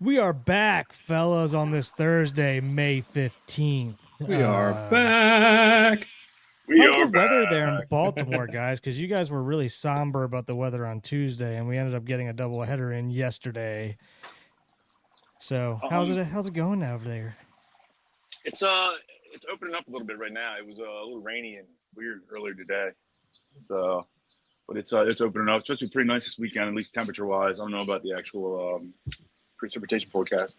We are back, fellas, on this Thursday, May 15th. We are back. We How's the are weather there in back. Baltimore, guys? Because you guys were really somber about the weather on Tuesday, and we ended up getting a doubleheader in yesterday. So how's it going over there? It's opening up a little bit right now. It was a little rainy and weird earlier today. So, but it's opening up. It's supposed to be pretty nice this weekend, at least temperature wise. I don't know about the actual precipitation forecast.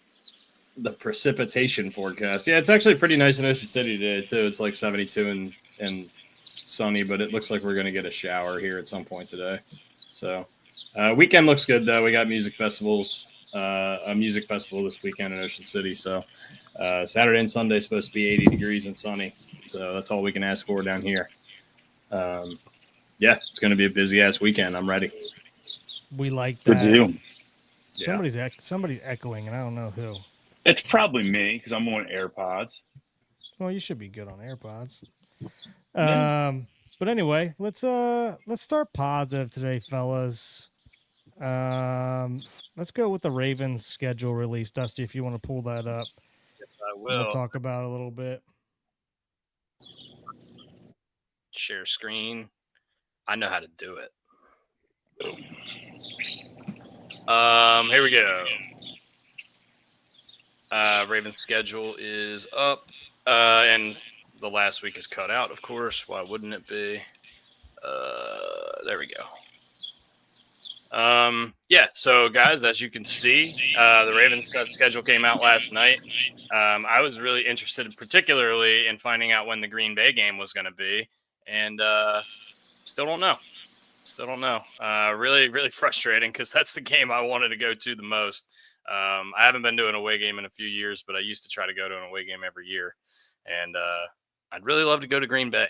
The precipitation forecast. Yeah, it's actually pretty nice in Ocean City today, too. It's like 72 and sunny, but it looks like we're going to get a shower here at some point today. So, weekend looks good, though. We got music festivals, a music festival this weekend in Ocean City. So, Saturday and Sunday is supposed to be 80 degrees and sunny. So, that's all we can ask for down here. Yeah, it's going to be a busy-ass weekend. I'm ready. We like Good that. deal. Yeah. Somebody's echoing, and I don't know who. It's probably me because I'm on AirPods. Well, you should be good on AirPods. Yeah. But anyway, let's start positive today, fellas. Let's go with the Ravens schedule release. Dusty, if you want to pull that up. Yes, I will. We'll talk about it a little bit. Share screen. I know how to do it. Here we go. Ravens schedule is up, and the last week is cut out, of course. Why wouldn't it be? There we go. Yeah, so guys, as you can see, the Ravens schedule came out last night. I was really interested particularly in finding out when the Green Bay game was going to be, and still don't know. Really, really frustrating because that's the game I wanted to go to the most. I haven't been to an away game in a few years, but I used to try to go to an away game every year. And I'd really love to go to Green Bay.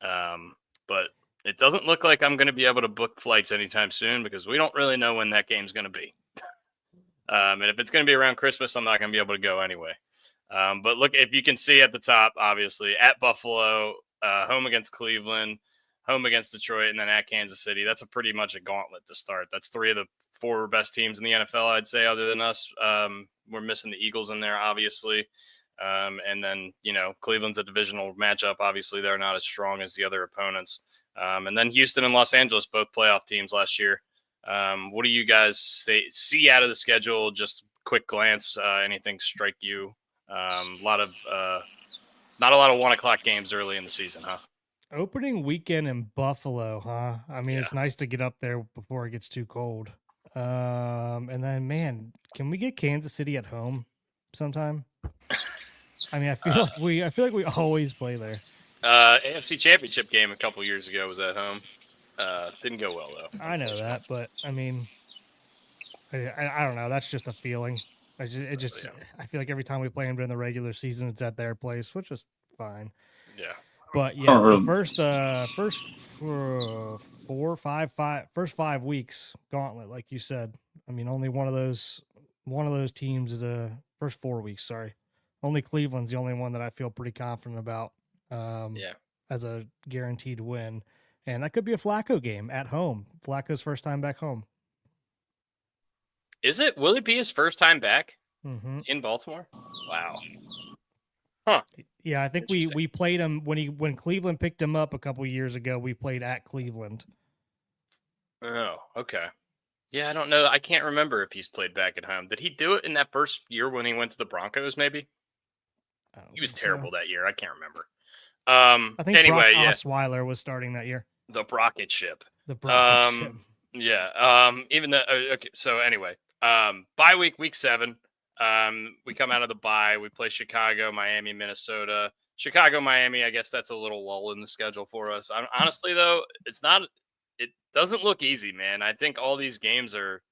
But it doesn't look like I'm going to be able to book flights anytime soon because we don't really know when that game's going to be. And if it's going to be around Christmas, I'm not going to be able to go anyway. But look, if you can see at the top, obviously, at Buffalo, home against Cleveland, home against Detroit, and then at Kansas City. That's pretty much a gauntlet to start. That's three of the four best teams in the NFL, I'd say, other than us. We're missing the Eagles in there, obviously. And then, Cleveland's a divisional matchup. Obviously, they're not as strong as the other opponents. And then Houston and Los Angeles, both playoff teams last year. What do you guys see out of the schedule? Just quick glance. Anything strike you? Not a lot of 1 o'clock games early in the season, huh? Opening weekend in Buffalo, huh? I mean, It's nice to get up there before it gets too cold. And then, man, can we get Kansas City at home sometime? I mean, I feel like we always play there. AFC Championship game a couple years ago was at home. Didn't go well though. I know that, but I mean, I don't know. That's just a feeling. I feel like every time we play them during the regular season, it's at their place, which is fine. Yeah. But yeah, the first 5 weeks gauntlet, like you said. I mean, only one of those teams is first 4 weeks. Sorry, only Cleveland's the only one that I feel pretty confident about. As a guaranteed win, and that could be a Flacco game at home. Flacco's first time back home. Is it? Will it be his first time back in Baltimore? Wow. Huh. Yeah, I think we played him when Cleveland picked him up a couple years ago. We played at Cleveland. Oh, okay. Yeah, I don't know. I can't remember if he's played back at home. Did he do it in that first year when he went to the Broncos? Maybe. He was terrible that year. I can't remember. I think anyway, Brock Osweiler was starting that year. The Brocket ship. The Brocket ship. Yeah. Even though okay. So anyway, bye week 7. We come out of the bye. We play Chicago, Miami, Minnesota. Chicago, Miami. I guess that's a little lull in the schedule for us. Honestly, though, it doesn't look easy, man. I think all these games are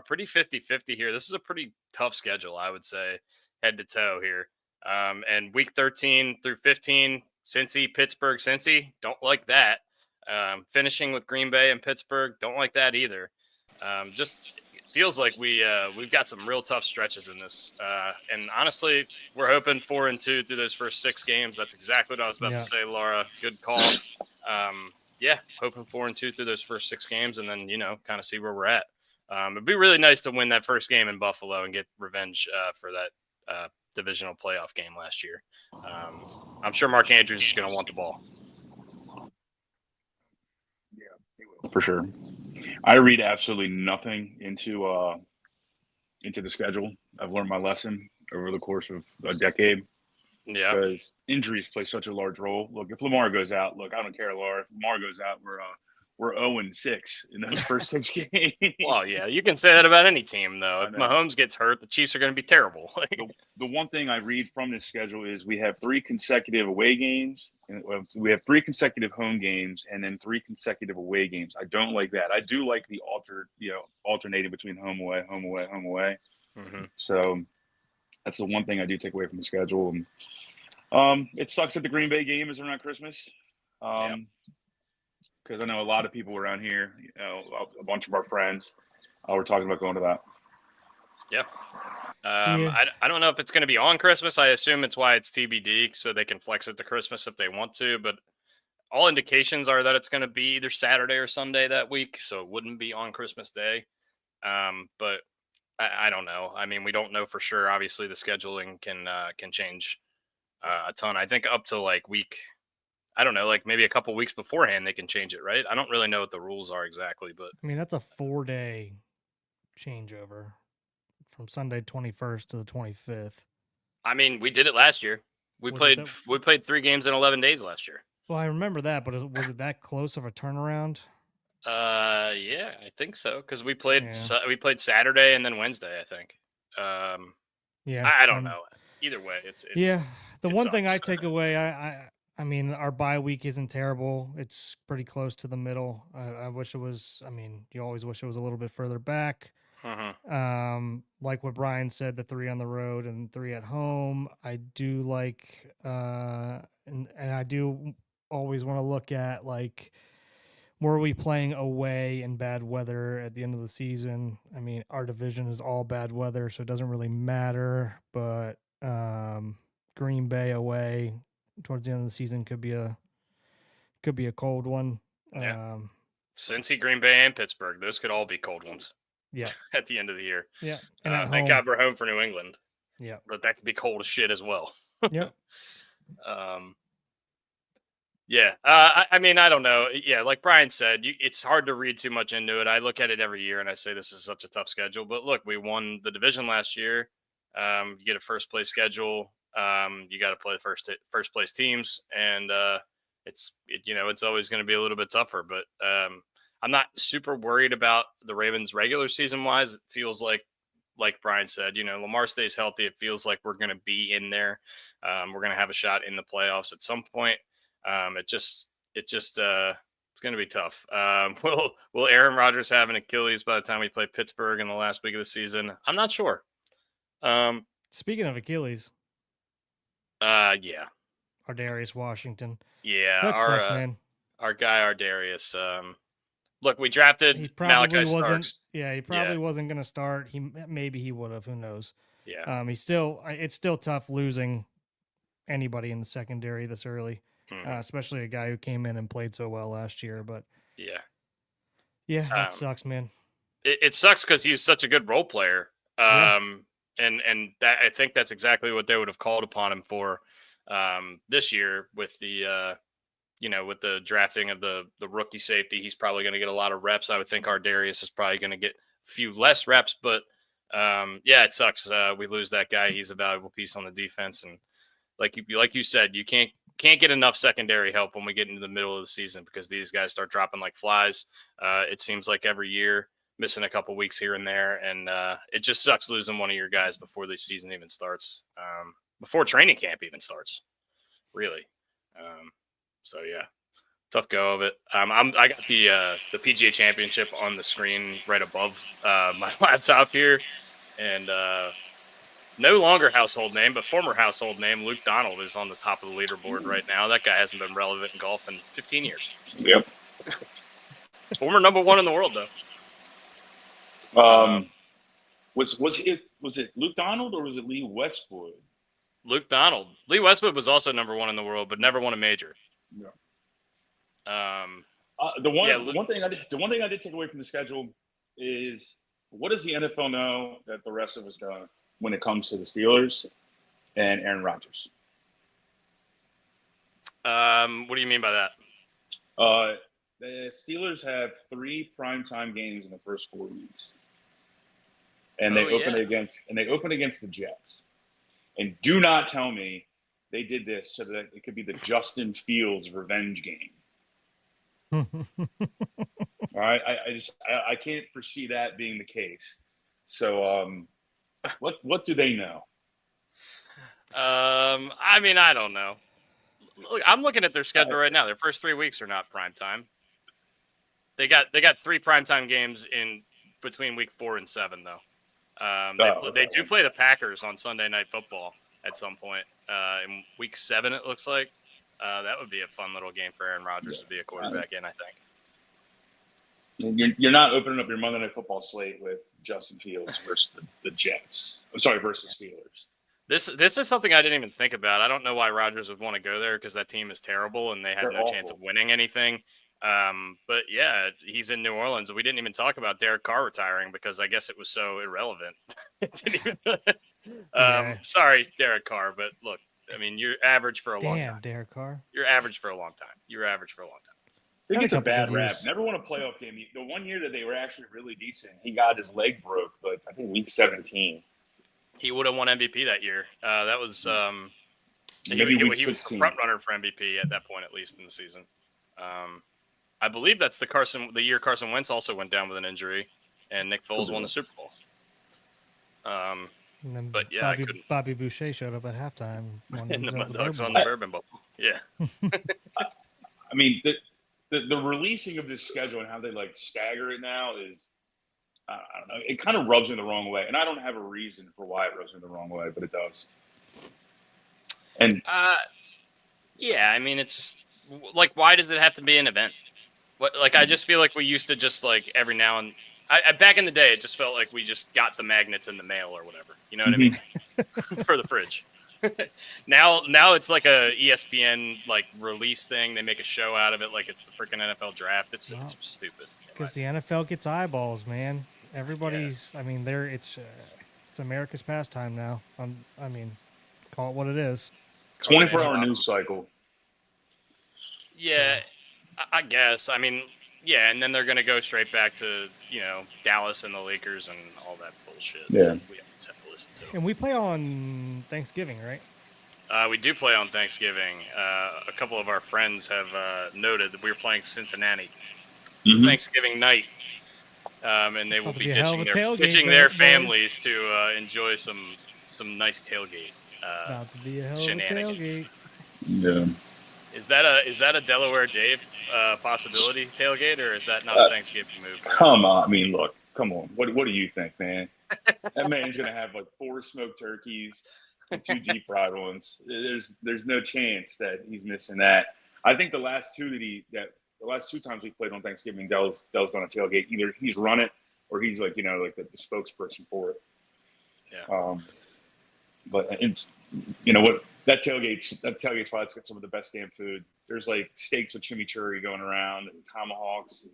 pretty 50-50 here. This is a pretty tough schedule, I would say, head to toe here. And week 13 through 15, Cincy, Pittsburgh, Cincy. Don't like that. Finishing with Green Bay and Pittsburgh. Don't like that either. Just feels like we've got some real tough stretches in this. And honestly, we're hoping 4-2 through those first 6 games. That's exactly what I was about to say, Laura. Good call. Hoping 4-2 through those first 6 games, and then kind of see where we're at. It'd be really nice to win that first game in Buffalo and get revenge for that divisional playoff game last year. I'm sure Mark Andrews is going to want the ball. Yeah, for sure. I read absolutely nothing into the schedule. I've learned my lesson over the course of a decade. Yeah. Because injuries play such a large role. Look, if Lamar goes out, I don't care, Laura. If Lamar goes out, we're 0-6 in those first 6 games. Well, yeah, you can say that about any team, though. If I know. Mahomes gets hurt, the Chiefs are going to be terrible. The one thing I read from this schedule is we have 3 consecutive away games, and we have 3 consecutive home games, and then 3 consecutive away games. I don't like that. I do like the alternating between home away, home away, home away. Mm-hmm. So that's the one thing I do take away from the schedule. And it sucks that the Green Bay game is around Christmas. Because I know a lot of people around here, a bunch of our friends, were talking about going to that. Yeah. I don't know if it's going to be on Christmas. I assume it's why it's TBD, so they can flex it to Christmas if they want to. But all indications are that it's going to be either Saturday or Sunday that week, so it wouldn't be on Christmas Day. But I don't know. I mean, we don't know for sure. Obviously, the scheduling can change a ton. I think up to like week, I don't know, like maybe a couple weeks beforehand they can change it, right? I don't really know what the rules are exactly, but I mean, that's a 4-day changeover from Sunday 21st to the 25th. I mean, we did it last year. We played 3 games in 11 days last year. Well, I remember that, but was it that close of a turnaround? Yeah, I think so, because we played Saturday and then Wednesday, I think. Yeah, I don't know. Either way, it's yeah. The one thing I sucks. take away, I mean, our bye week isn't terrible. It's pretty close to the middle. I wish it was. I mean, you always wish it was a little bit further back. Like what Brian said, the 3 on the road and 3 at home. I do like, and I do always want to look at like, were we playing away in bad weather at the end of the season? I mean, our division is all bad weather, so it doesn't really matter. But Green Bay away towards the end of the season could be a cold one. Yeah. Cincy, Green Bay, and Pittsburgh. Those could all be cold ones. Yeah. At the end of the year. Yeah. And thank God we're home for New England. Yeah. But that could be cold as shit as well. Yep. Yeah. I mean, I don't know. Yeah, like Brian said, it's hard to read too much into it. I look at it every year and I say this is such a tough schedule. But look, we won the division last year. You get a first place schedule. You got to play the first place teams, and it's always going to be a little bit tougher. But I'm not super worried about the Ravens regular season wise. It feels like Brian said, Lamar stays healthy. It feels like we're going to be in there. We're going to have a shot in the playoffs at some point. It's going to be tough. Will Aaron Rodgers have an Achilles by the time we play Pittsburgh in the last week of the season? I'm not sure. Speaking of Achilles. Yeah. Ardarius Washington. Yeah. That sucks, man. Our guy, Ardarius. Look, we drafted Malachi Starks. Yeah, he probably wasn't going to start. Maybe he would have. Who knows? Yeah. It's still tough losing anybody in the secondary this early, especially a guy who came in and played so well last year. But yeah, that sucks, man. It sucks because he's such a good role player. And that I think that's exactly what they would have called upon him for this year with the with the drafting of the rookie safety. He's probably going to get a lot of reps. I would think Ardarius is probably going to get a few less reps, but it sucks. We lose that guy. He's a valuable piece on the defense, and like you said, you can't get enough secondary help when we get into the middle of the season because these guys start dropping like flies. It seems like every year, missing a couple weeks here and there, and it just sucks losing one of your guys before the season even starts, before training camp even starts, really. So yeah, tough go of it. I got the PGA Championship on the screen right above my laptop here, and no longer household name, but former household name Luke Donald is on the top of the leaderboard right now. That guy hasn't been relevant in golf in 15 years. Yep. Former number 1 in the world though. Was it Luke Donald or was it Lee Westwood? Luke Donald. Lee Westwood was also number 1 in the world, but never won a major. Yeah. The one thing I did take away from the schedule is what does the NFL know that the rest of us don't when it comes to the Steelers and Aaron Rodgers? What do you mean by that? The Steelers have 3 primetime games in the first 4 weeks, and they open against the Jets. And do not tell me they did this so that it could be the Justin Fields revenge game. All right, I can't foresee that being the case. So, what do they know? I mean, I don't know. Look, I'm looking at their schedule right now. Their first 3 weeks are not prime time. They got 3 primetime games in between week 4 and 7, though. They do play the Packers on Sunday Night Football at some point in week 7. It looks like that would be a fun little game for Aaron Rodgers to be a quarterback in. I think. You're not opening up your Monday Night Football slate with Justin Fields versus the Jets. I'm sorry, versus Steelers. This is something I didn't even think about. I don't know why Rodgers would want to go there because that team is terrible and they have no chance of winning anything. But yeah, he's in New Orleans. We didn't even talk about Derek Carr retiring because I guess it was so irrelevant. It didn't even, sorry, Derek Carr, but look, I mean, you're average for a long time. Derek Carr. You're average for a long time. I think it's a bad rap. Never won a playoff game. The one year that they were actually really decent, he got his leg broke, but I think week 17. He would have won MVP that year. That was maybe he was the front runner for MVP at that point, at least in the season. I believe that's the year Carson Wentz also went down with an injury, and Nick Foles won the Super Bowl. But yeah, Bobby Boucher showed up at halftime. And the Mud Dogs on the bourbon bubble. Yeah. I mean, the releasing of this schedule and how they stagger it now is, I don't know. It kind of rubs me the wrong way, and I don't have a reason for why it rubs me the wrong way, but it does. And yeah, I mean, it's just why does it have to be an event? I just feel like we used to just every now and back in the day, it just felt like we just got the magnets in the mail or whatever. You know what I mean? For the fridge. Now it's like a ESPN release thing. They make a show out of it like it's the freaking NFL draft. It's stupid. Because the NFL gets eyeballs, man. Everybody's. Yeah. I mean, it's America's pastime now. I mean, call it what it is. 24-hour news cycle. Yeah, so. I guess. I mean, yeah, and then they're gonna go straight back to Dallas and the Lakers and all that bullshit. Yeah, we always have to listen to. And we play on Thanksgiving, right? We do play on Thanksgiving. A couple of our friends have noted that we were playing Cincinnati Thanksgiving night. And they will be ditching their families to enjoy some nice tailgate about to be a hell shenanigans. Of a tailgate. Yeah. Is that a Delaware Dave possibility tailgate, or is that not a Thanksgiving move? Come on, I mean, look, come on. What do you think, man? That man's gonna have 4 smoked turkeys and 2 deep fried ones. There's no chance that he's missing that. I think the last 2 times we played on Thanksgiving, Dell's gone to tailgate. Either he's run it or he's the spokesperson for it. Yeah. But it's, you know what, that tailgate spot's got some of the best damn food. There's steaks with chimichurri going around and tomahawks and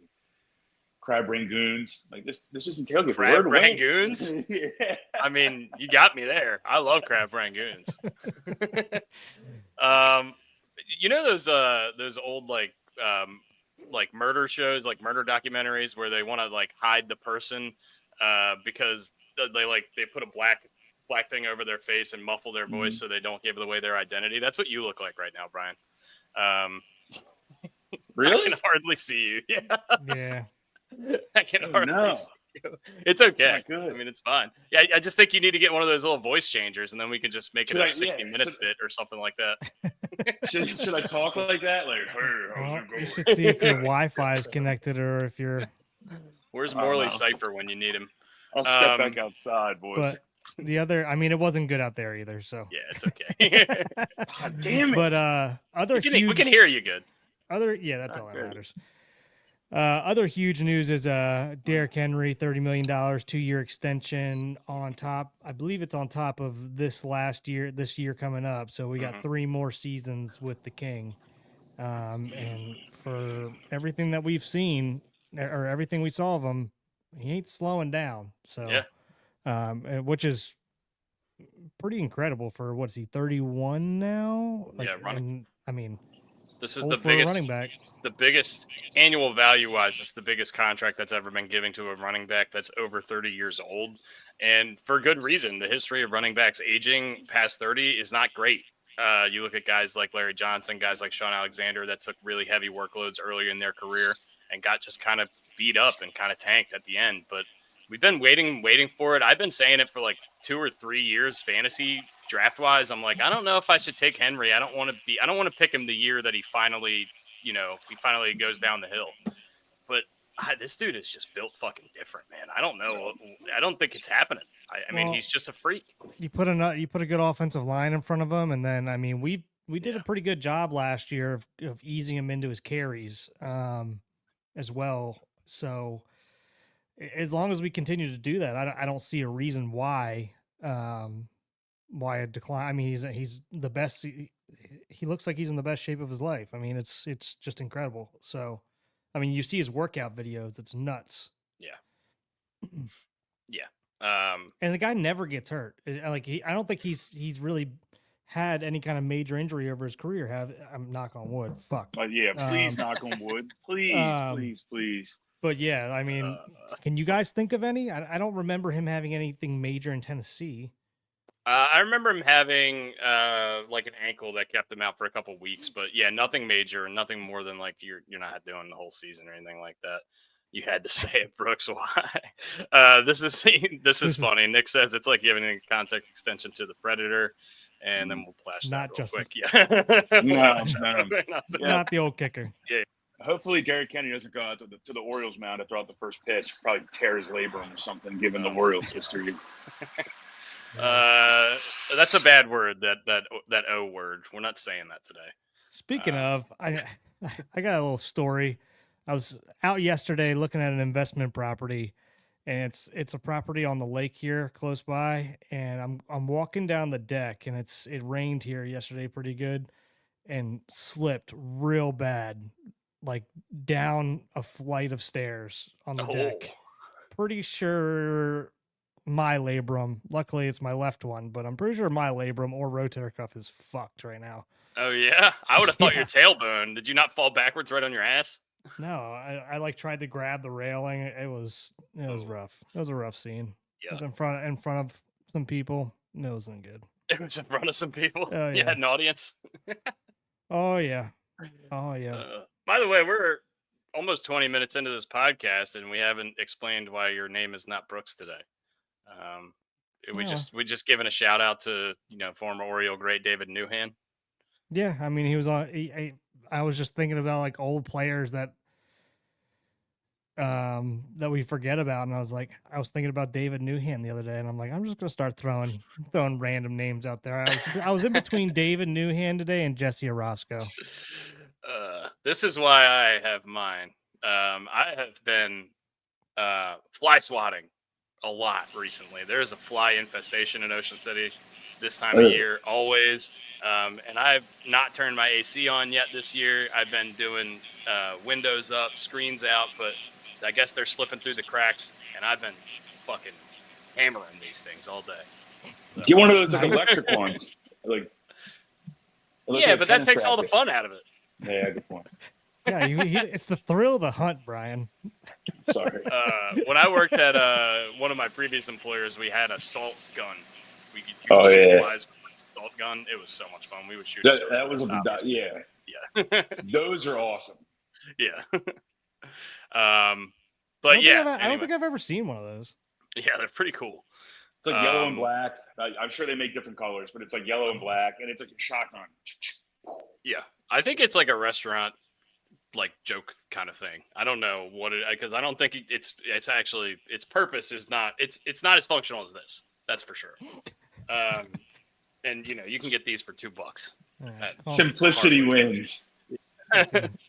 crab rangoons. This isn't tailgate. Crab rangoons? Yeah. I mean, you got me there. I love crab rangoons. Those old murder shows, murder documentaries where they want to hide the person because they put a black thing over their face and muffle their voice so they don't give away their identity. That's what you look like right now, Brian. Really? I can hardly see you. Yeah. Yeah. I can hardly see you. It's okay. I mean, it's fine. Yeah, I just think you need to get one of those little voice changers, and then we can just make it a 60 minutes bit or something like that. Should I talk like that? You should see if your Wi-Fi is connected or if you're. Where's Morley Cypher when you need him? I'll step back outside, boys. But it wasn't good out there either. So yeah, it's okay. God damn it! But we can hear you good. That's all that matters. Other huge news is Derrick Henry, $30 million, 2-year extension on top. I believe it's on top of this year coming up. So we got 3 more seasons with the King. And for everything that we've seen or everything we saw of him, He ain't slowing down. So, Yeah. which is pretty incredible for what's he 31 now? Like, Yeah, running. and I mean, This is old the for a running back. the biggest annual value wise. It's the biggest contract that's ever been given to a running back that's over 30 years old, and for good reason. The history of running backs aging past 30 is not great. You look at guys like Larry Johnson, guys like Sean Alexander that took really heavy workloads early in their career and got just kind of beat up and kind of tanked at the end. But we've been waiting for it. I've been saying it for like 2 or 3 years, fantasy draft wise. I'm like, I don't know if I should take Henry. I don't want to pick him the year that he finally goes down the hill. But this dude is just built fucking different, man. I don't know. I don't think it's happening. I mean, he's just a freak. You put a good offensive line in front of him, and then I mean we did a pretty good job last year of easing him into his carries as well. So as long as we continue to do that, I don't see a reason why a decline. I mean, he's the best. He looks like he's in the best shape of his life. I mean, it's just incredible. So, I mean, you see his workout videos; it's nuts. Yeah, yeah. And the guy never gets hurt. I don't think he's really had any kind of major injury over his career. I'm knock on wood. Fuck. Yeah, please knock on wood. Please. But yeah, I mean, can you guys think of any? I don't remember him having anything major in Tennessee. I remember him having like an ankle that kept him out for a couple weeks, but yeah, nothing major, nothing more than like you're not doing the whole season or anything like that. You had to say it, Brooks. Why? This is funny. Nick says it's like giving a contract extension to the Predator, and then we'll flash that real quick. Yeah, not the old kicker. Yeah. Hopefully, Derrick Henry doesn't go out to the Orioles mound after the first pitch. Probably tear his labrum or something, given the Orioles history. That's a bad word. That O word. We're not saying that today. Speaking of, I got a little story. I was out yesterday looking at an investment property, and it's a property on the lake here close by. And I'm walking down the deck, and it rained here yesterday pretty good, and slipped real bad, like down a flight of stairs on the deck. Pretty sure my labrum. Luckily, it's my left one, but I'm pretty sure my labrum or rotator cuff is fucked right now. Oh yeah, I would have thought your tailbone. Did you not fall backwards right on your ass? No, I like tried to grab the railing. It was rough. It was a rough scene. Yeah. It was in front of some people. It wasn't good. It was in front of some people. Oh, yeah. You had an audience. Oh yeah. By the way, we're almost 20 minutes into this podcast, and we haven't explained why your name is not Brooks today. We just given a shout out to former Oriole great David Newhan. Yeah, I mean he was on. I was just thinking about like old players that we forget about, and I was thinking about David Newhan the other day, and I'm like, I'm just gonna start throwing random names out there. I was in between David Newhan today and Jesse Orozco. This is why I have mine. I have been fly swatting a lot recently. There's a fly infestation in Ocean City this time of year, always. And I've not turned my AC on yet this year. I've been doing windows up, screens out, but I guess they're slipping through the cracks, and I've been fucking hammering these things all day. So, Get one of those electric ones. Yeah, but that takes all the fun out of it. Yeah, good point. Yeah, it's the thrill of the hunt, Brian. Sorry. When I worked at one of my previous employers, we had a salt gun. We could shoot flies with a salt gun. It was so much fun. We would shoot. That was yeah. Those are awesome. Yeah. But I don't think I've ever seen one of those. Yeah, they're pretty cool. It's like yellow and black. I'm sure they make different colors, but it's like yellow and black, and it's like a shotgun. Yeah, I think it's like a restaurant like joke kind of thing. I don't know what it, because I don't think it's actually its purpose is not it's not as functional as this. That's for sure. And you can get these for $2. Simplicity wins.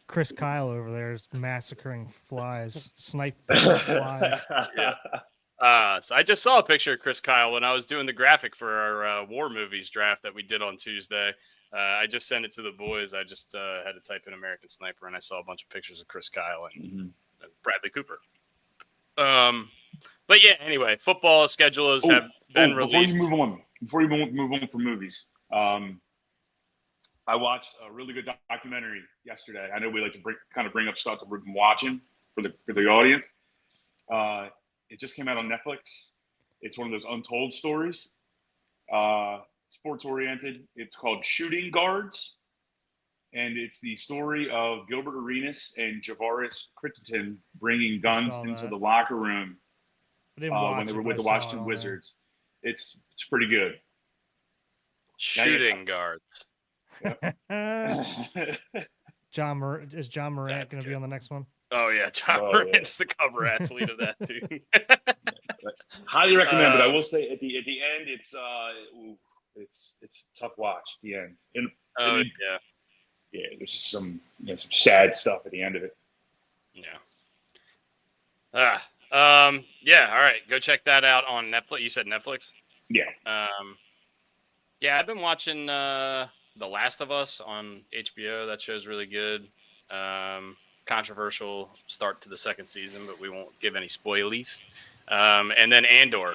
Chris Kyle over there is massacring flies, sniping flies. Yeah. So I just saw a picture of Chris Kyle when I was doing the graphic for our war movies draft that we did on Tuesday. I just sent it to the boys. I just had to type in American Sniper, and I saw a bunch of pictures of Chris Kyle and Bradley Cooper. But yeah, anyway, football schedules have been released. Before you move on from movies, I watched a really good documentary yesterday. I know we like to bring up stuff that we've been watching for the audience. It just came out on Netflix. It's one of those untold stories, sports oriented. It's called Shooting Guards, and it's the story of Gilbert Arenas and Javaris Crittenton bringing guns into the locker room when they were with the Washington Wizards. It's pretty good. Shooting Guards. Yep. Is John Morant going to be on the next one? Oh yeah, John Morant's the cover athlete of that too. Highly recommend, but I will say at the end, it's a tough watch at the end. Yeah, there's just some sad stuff at the end of it. Yeah. Yeah. All right, go check that out on Netflix. You said Netflix? Yeah. Yeah, I've been watching The Last of Us on HBO. That show's really good. Controversial start to the second season, but we won't give any spoilies. And then Andor.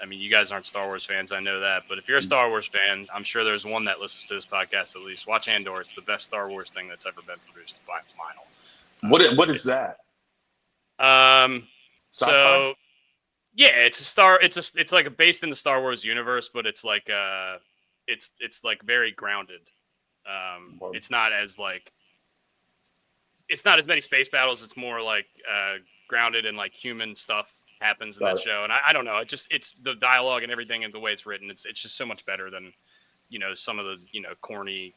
You guys aren't Star Wars fans, I know that, but if you're a Star Wars fan, I'm sure there's one that listens to this podcast at least. Watch Andor. It's the best Star Wars thing that's ever been produced by mile. What is that? So yeah, it's like based in the Star Wars universe, but it's like it's like very grounded. It's not as many space battles. It's more like grounded and like human stuff happens in that show. And I don't know. It's the dialogue and everything and the way it's written. It's just so much better than, some of the, corny,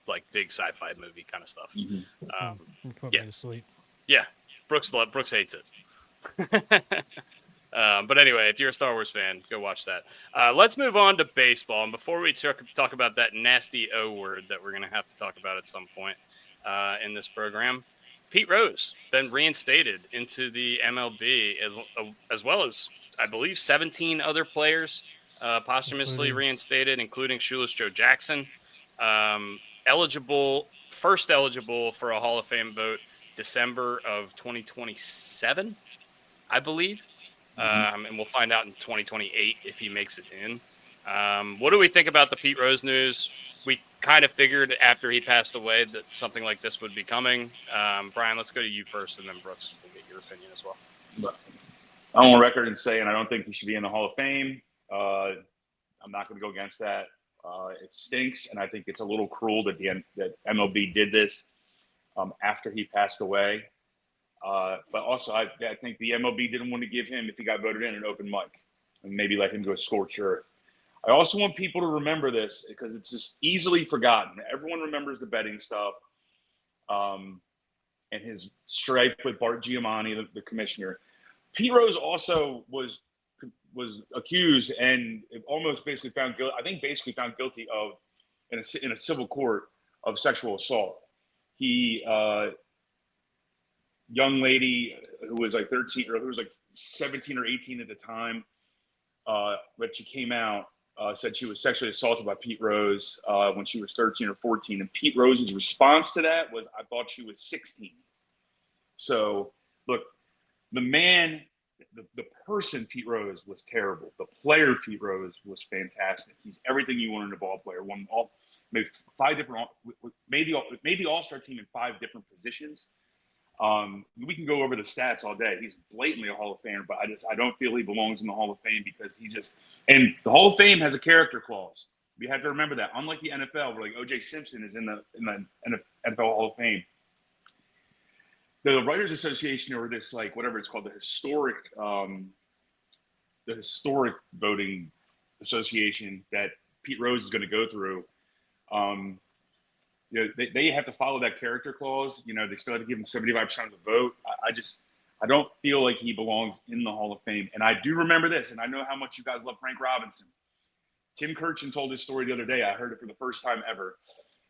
like big sci-fi movie kind of stuff. Put me to sleep. Yeah. Brooks hates it. But anyway, if you're a Star Wars fan, go watch that. Let's move on to baseball. And before we talk about that nasty O word that we're going to have to talk about at some point in this program, Pete Rose been reinstated into the MLB as well as, I believe, 17 other players posthumously reinstated, including shoeless Joe Jackson. First eligible for a Hall of Fame vote December of 2027, I believe. And we'll find out in 2028 if he makes it in. What do we think about the Pete Rose news? We kind of figured after he passed away that something like this would be coming. Brian, let's go to you first, and then Brooks will get your opinion as well. I'm on record in saying I don't think he should be in the Hall of Fame. I'm not going to go against that. It stinks, and I think it's a little cruel that that MLB did this after he passed away. But also, I think the MLB didn't want to give him, if he got voted in, an open mic and maybe let him go scorched earth. I also want people to remember this because it's just easily forgotten. Everyone remembers the betting stuff and his strife with Bart Giamatti, the commissioner. Pete Rose also was accused and almost basically found guilty. I think basically found guilty of in a civil court of sexual assault. He young lady who was like 13 or who was like 17 or 18 at the time, when she came out, said she was sexually assaulted by Pete Rose when she was 13 or 14. And Pete Rose's response to that was, I thought she was 16. So look, the man, the person Pete Rose was terrible. The player Pete Rose was fantastic. He's everything you want in a ball player. Made the All-Star team in 5 different positions. We can go over the stats all day. He's blatantly a Hall of Famer, but I don't feel he belongs in the Hall of Fame because and the Hall of Fame has a character clause. We have to remember that. Unlike the NFL, where like O.J. Simpson is in the NFL Hall of Fame, the Writers Association, or this like whatever it's called, the historic voting association that Pete Rose is going to go through. They have to follow that character clause. They still have to give him 75% of the vote. I don't feel like he belongs in the Hall of Fame. And I do remember this, and I know how much you guys love Frank Robinson. Tim Kirchin told this story the other day. I heard it for the first time ever.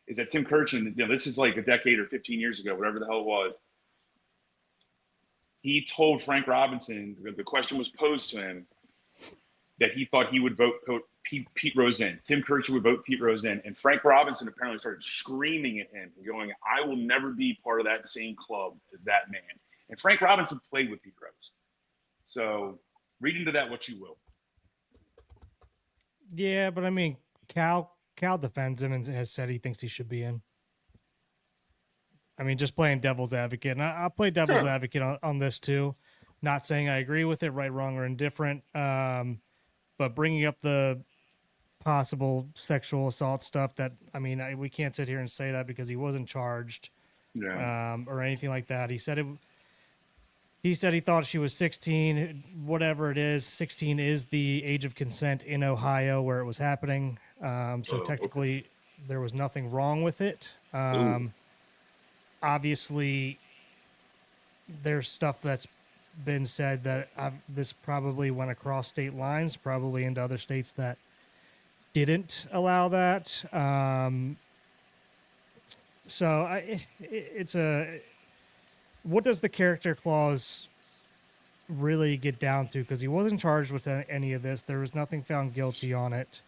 Is that Tim Kirchin, this is like a decade or 15 years ago, whatever the hell it was. He told Frank Robinson, the question was posed to him, that he thought he would vote Pete Rose in. Tim Kirchin would vote Pete Rose in. And Frank Robinson apparently started screaming at him, going, I will never be part of that same club as that man. And Frank Robinson played with Pete Rose. So read into that what you will. Yeah, but I mean, Cal defends him and has said he thinks he should be in. I mean, just playing devil's advocate, and I'll play devil's advocate on this too. Not saying I agree with it, right, wrong, or indifferent, but bringing up the possible sexual assault stuff. That I mean, we can't sit here and say that because he wasn't charged, or anything like that. He said it. He said he thought she was 16, whatever it is. 16 is the age of consent in Ohio where it was happening. So technically, there was nothing wrong with it. Obviously, there's stuff that's been said that this probably went across state lines, probably into other states that didn't allow that. So it's a... What does the character clause really get down to? Because he wasn't charged with any of this. There was nothing found guilty on it.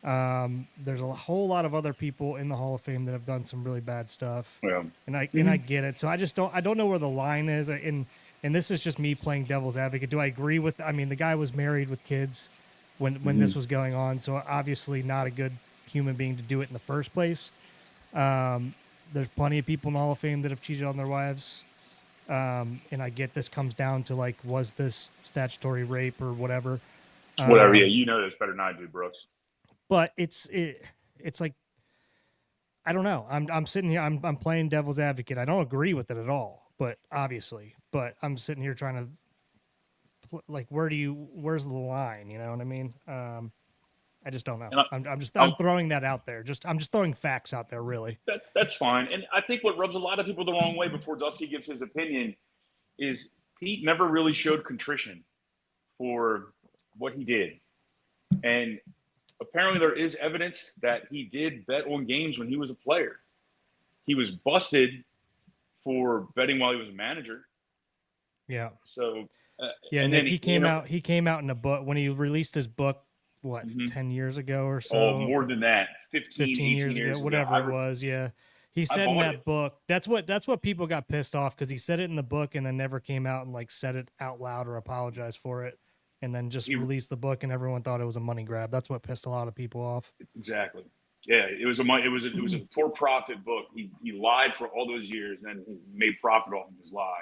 There's a whole lot of other people in the Hall of Fame that have done some really bad stuff. Yeah. And I get it. So I don't know where the line is. And this is just me playing devil's advocate. Do I agree with? I mean, the guy was married with kids when this was going on. So obviously not a good human being to do it in the first place. There's plenty of people in the Hall of Fame that have cheated on their wives. And I get this comes down to like, was this statutory rape or whatever? Whatever. Yeah, you know this better than I do, Brooks. But it's like, I don't know. I'm sitting here. I'm playing devil's advocate. I don't agree with it at all. But obviously, I'm sitting here trying to like, where's the line? You know what I mean? I just don't know. I'm throwing that out there. I'm just throwing facts out there, really. That's fine. And I think what rubs a lot of people the wrong way before Dusty gives his opinion is Pete never really showed contrition for what he did. And apparently there is evidence that he did bet on games when he was a player. He was busted for betting while he was a manager. Yeah. So and then he came out in a book when he released his book. What, 10 years ago or so? Oh, more than that. 15 years ago, whatever it was. Yeah. He said in that book, that's what people got pissed off because he said it in the book and then never came out and like said it out loud or apologized for it. And then just released the book and everyone thought it was a money grab. That's what pissed a lot of people off. Exactly. Yeah. It was a for-profit book. He lied for all those years and then he made profit off of his lie.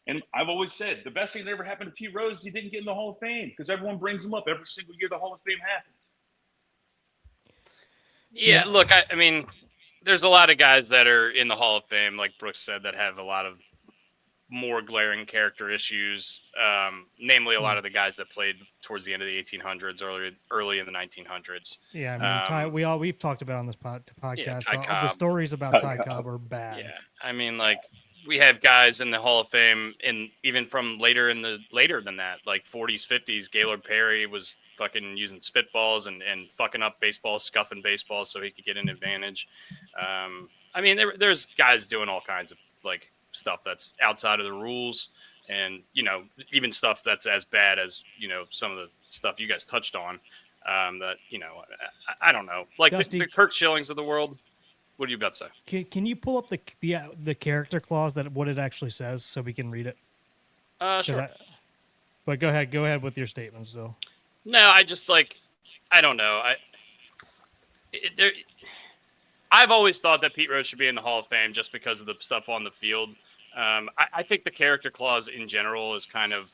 And I've always said the best thing that ever happened to Pete Rose is he didn't get in the Hall of Fame because everyone brings him up every single year the Hall of Fame happens. Yeah, look, I mean, there's a lot of guys that are in the Hall of Fame, like Brooks said, that have a lot of more glaring character issues, namely a lot of the guys that played towards the end of the 1800s, early in the 1900s. Yeah, I mean, we've talked about on this podcast. Yeah, the stories about Ty Cobb are bad. Yeah, I mean, like, we have guys in the Hall of Fame, and even from later than that, like 40s, 50s. Gaylord Perry was fucking using spitballs and fucking up baseballs, scuffing baseballs so he could get an advantage. I mean, there's guys doing all kinds of like stuff that's outside of the rules, and even stuff that's as bad as some of the stuff you guys touched on. That I don't know, like the Kirk Schillings of the world. What are you about to say? Can you pull up the character clause that what it actually says so we can read it? Sure. But go ahead with your statements, though. No, I just I don't know. I've always thought that Pete Rose should be in the Hall of Fame just because of the stuff on the field. I think the character clause in general is kind of.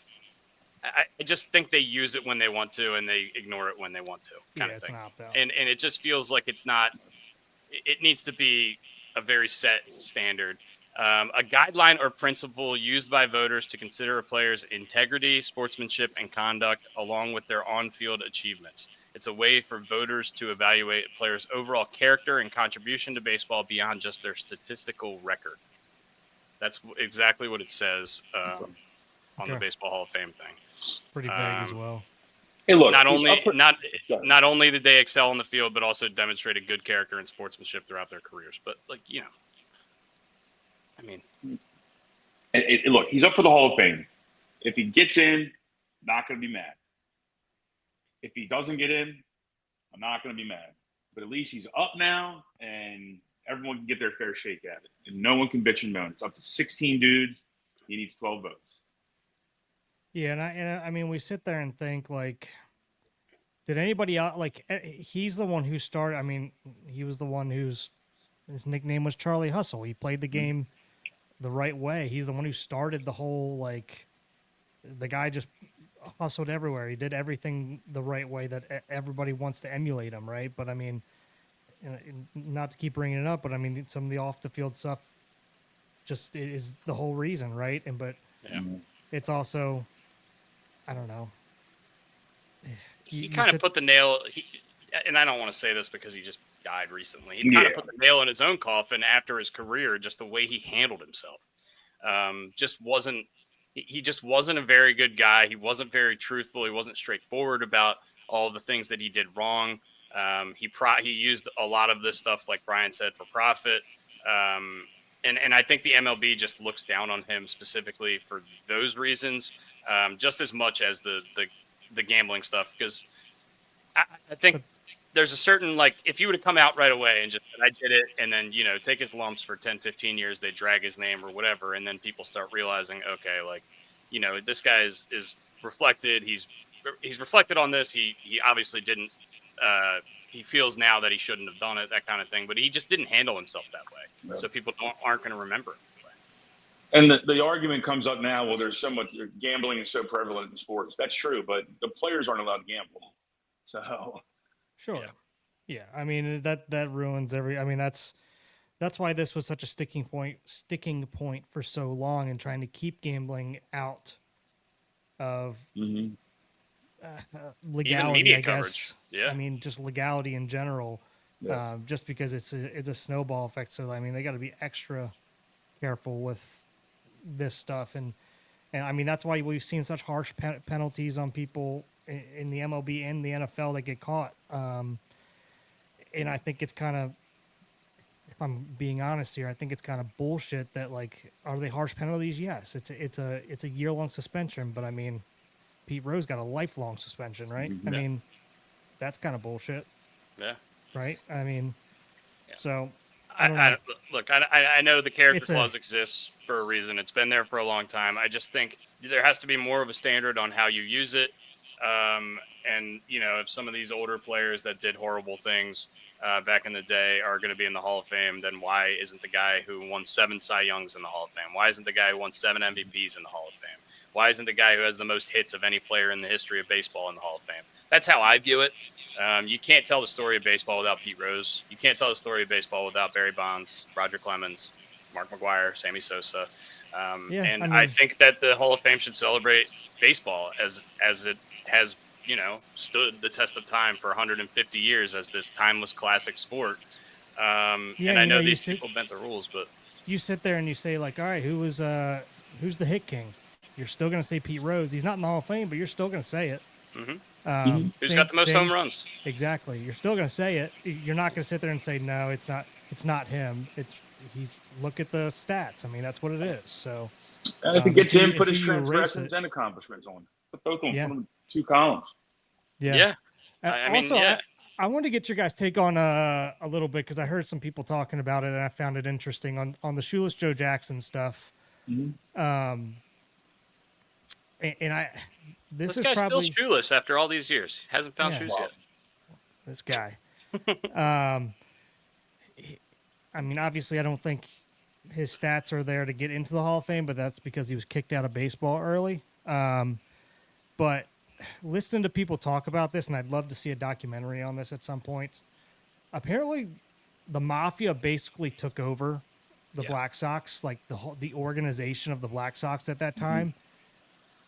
I just think they use it when they want to and they ignore it when they want to, kind of thing. And it just feels like it's not. It needs to be a very set standard, a guideline or principle used by voters to consider a player's integrity, sportsmanship, and conduct, along with their on-field achievements. It's a way for voters to evaluate a player's overall character and contribution to baseball beyond just their statistical record. That's exactly what it says on the Baseball Hall of Fame thing. Pretty vague as well. Hey, look, not only did they excel on the field, but also demonstrated good character and sportsmanship throughout their careers. But I mean, look, he's up for the Hall of Fame. If he gets in, not going to be mad. If he doesn't get in, I'm not going to be mad. But at least he's up now, and everyone can get their fair shake at it. And no one can bitch and moan. It's up to 16 dudes. He needs 12 votes. Yeah, and I mean, we sit there and think like, did anybody out like he's the one who started? I mean, he was the one his nickname was Charlie Hustle. He played the game the right way. He's the one who started the whole like the guy just hustled everywhere. He did everything the right way that everybody wants to emulate him, right? But I mean, not to keep bringing it up, but I mean, some of the off the field stuff just is the whole reason, right? And but Yeah. it's also, I don't know. He kind of put the nail. And I don't want to say this because he just died recently. He kind of put the nail in his own coffin after his career. Just the way he handled himself, just wasn't. He just wasn't a very good guy. He wasn't very truthful. He wasn't straightforward about all the things that he did wrong. He used a lot of this stuff, like Brian said, for profit. And I think the MLB just looks down on him specifically for those reasons, just as much as the gambling stuff. Because I think there's a certain, like, if you would have come out right away and just said, I did it, and then, take his lumps for 10, 15 years, they drag his name or whatever, and then people start realizing, okay, like, this guy is reflected. He's reflected on this. He obviously didn't. He feels now that he shouldn't have done it, that kind of thing. But he just didn't handle himself that way, so people aren't going to remember him. And the argument comes up now. Well, there's so much gambling is so prevalent in sports. That's true, but the players aren't allowed to gamble. So, sure, yeah. I mean that ruins every. I mean that's why this was such a sticking point for so long, and trying to keep gambling out of legality. Media I coverage. guess. Yeah. I mean, just legality in general. Yeah. Just because it's a snowball effect. So I mean, they got to be extra careful with this stuff, and I mean that's why we've seen such harsh penalties on people in the MLB and the NFL that get caught. And I think it's kind of, if I'm being honest here, I think it's kind of bullshit that, like, are they harsh penalties? Yes, it's a year-long suspension, but I mean, Pete Rose got a lifelong suspension, right? I mean, that's kind of bullshit. Yeah. Right. I mean, so. I know the character clause exists for a reason. It's been there for a long time. I just think there has to be more of a standard on how you use it. And, if some of these older players that did horrible things back in the day are going to be in the Hall of Fame, then why isn't the guy who won 7 Cy Youngs in the Hall of Fame? Why isn't the guy who won 7 MVPs in the Hall of Fame? Why isn't the guy who has the most hits of any player in the history of baseball in the Hall of Fame? That's how I view it. You can't tell the story of baseball without Pete Rose. You can't tell the story of baseball without Barry Bonds, Roger Clemens, Mark McGwire, Sammy Sosa. I think that the Hall of Fame should celebrate baseball as it has, stood the test of time for 150 years as this timeless classic sport. And I know these people bent the rules, but you sit there and you say, like, all right, who's the hit king? You're still going to say Pete Rose. He's not in the Hall of Fame, but you're still going to say it. Mm-hmm. Who's got the most home runs? Exactly. You're still going to say it. You're not going to sit there and say, no, it's not him. He's look at the stats. I mean, that's what it is. So I think it's him. Put his transgressions and accomplishments on. Put both on one of the 2 columns. Yeah. I wanted to get your guys' take on a little bit, because I heard some people talking about it and I found it interesting on the Shoeless Joe Jackson stuff. Mm-hmm. This guy's probably still shoeless after all these years. He hasn't found shoes yet. This guy. I mean, obviously, I don't think his stats are there to get into the Hall of Fame, but that's because he was kicked out of baseball early. But listening to people talk about this, and I'd love to see a documentary on this at some point. Apparently, the Mafia basically took over the Black Sox, like the organization of the Black Sox at that time.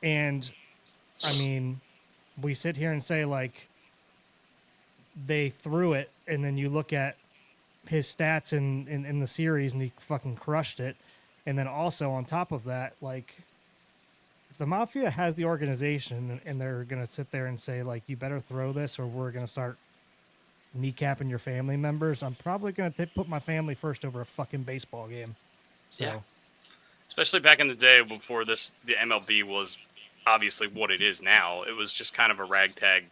And I mean, we sit here and say, like, they threw it, and then you look at his stats in the series, and he fucking crushed it. And then also on top of that, like, if the Mafia has the organization and they're going to sit there and say, like, you better throw this or we're going to start kneecapping your family members, I'm probably going to put my family first over a fucking baseball game. So, yeah. Especially back in the day before the MLB was obviously what it is now. It was just kind of a ragtag,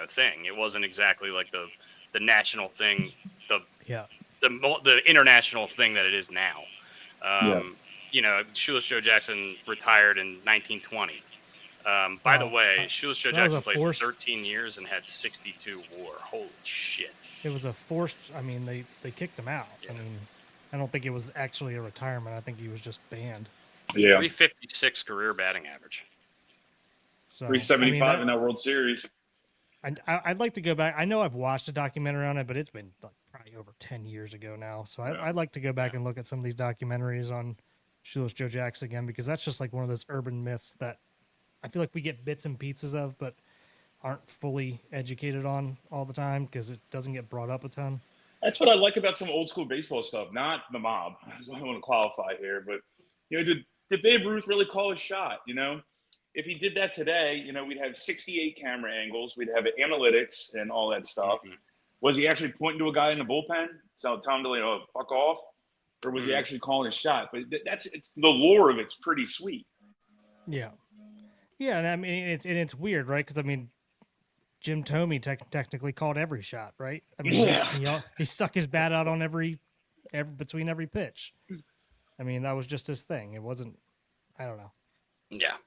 thing. It wasn't exactly like the national thing, the international thing that it is now. Shoeless Joe Jackson retired in 1920. By the Oh, way, Shoeless Joe that was Jackson a played for forced. 13 years and had 62 WAR. Holy shit! It was a forced. I mean, they kicked him out. Yeah. I mean, I don't think it was actually a retirement. I think he was just banned. Yeah, 356 career batting average. So 375 I in mean, that World Series. I'd like to go back. I know I've watched a documentary on it, but it's been like probably over 10 years ago now. So Yeah. I'd like to go back and look at some of these documentaries on Shoeless Joe Jackson again, because that's just like one of those urban myths that I feel like we get bits and pieces of, but aren't fully educated on all the time because it doesn't get brought up a ton. That's what I like about some old school baseball stuff. Not the mob. I don't want to qualify here, but did Babe Ruth really call his shot? If he did that today, we'd have 68 camera angles, we'd have analytics and all that stuff. Mhm. Was he actually pointing to a guy in the bullpen, so tell him to fuck off, or was he Mhm. actually calling his shot? But it's the lore of it's pretty sweet. Yeah, yeah, and I mean it's weird, right? Because I mean, Jim Thome technically called every shot, right? I mean, he stuck his bat out on every between every pitch. I mean, that was just his thing. It wasn't. I don't know. Yeah.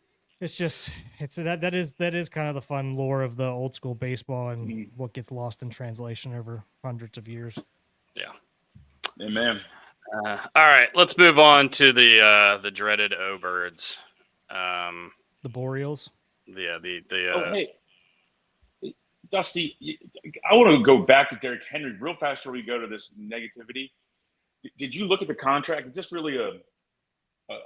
It's just that is kind of the fun lore of the old school baseball and what gets lost in translation over hundreds of years. Yeah. Amen. All right, let's move on to the dreaded O-Birds. The Boreals. Yeah, the Hey, Dusty, I want to go back to Derrick Henry real fast before we go to this negativity. Did you look at the contract? Is this really a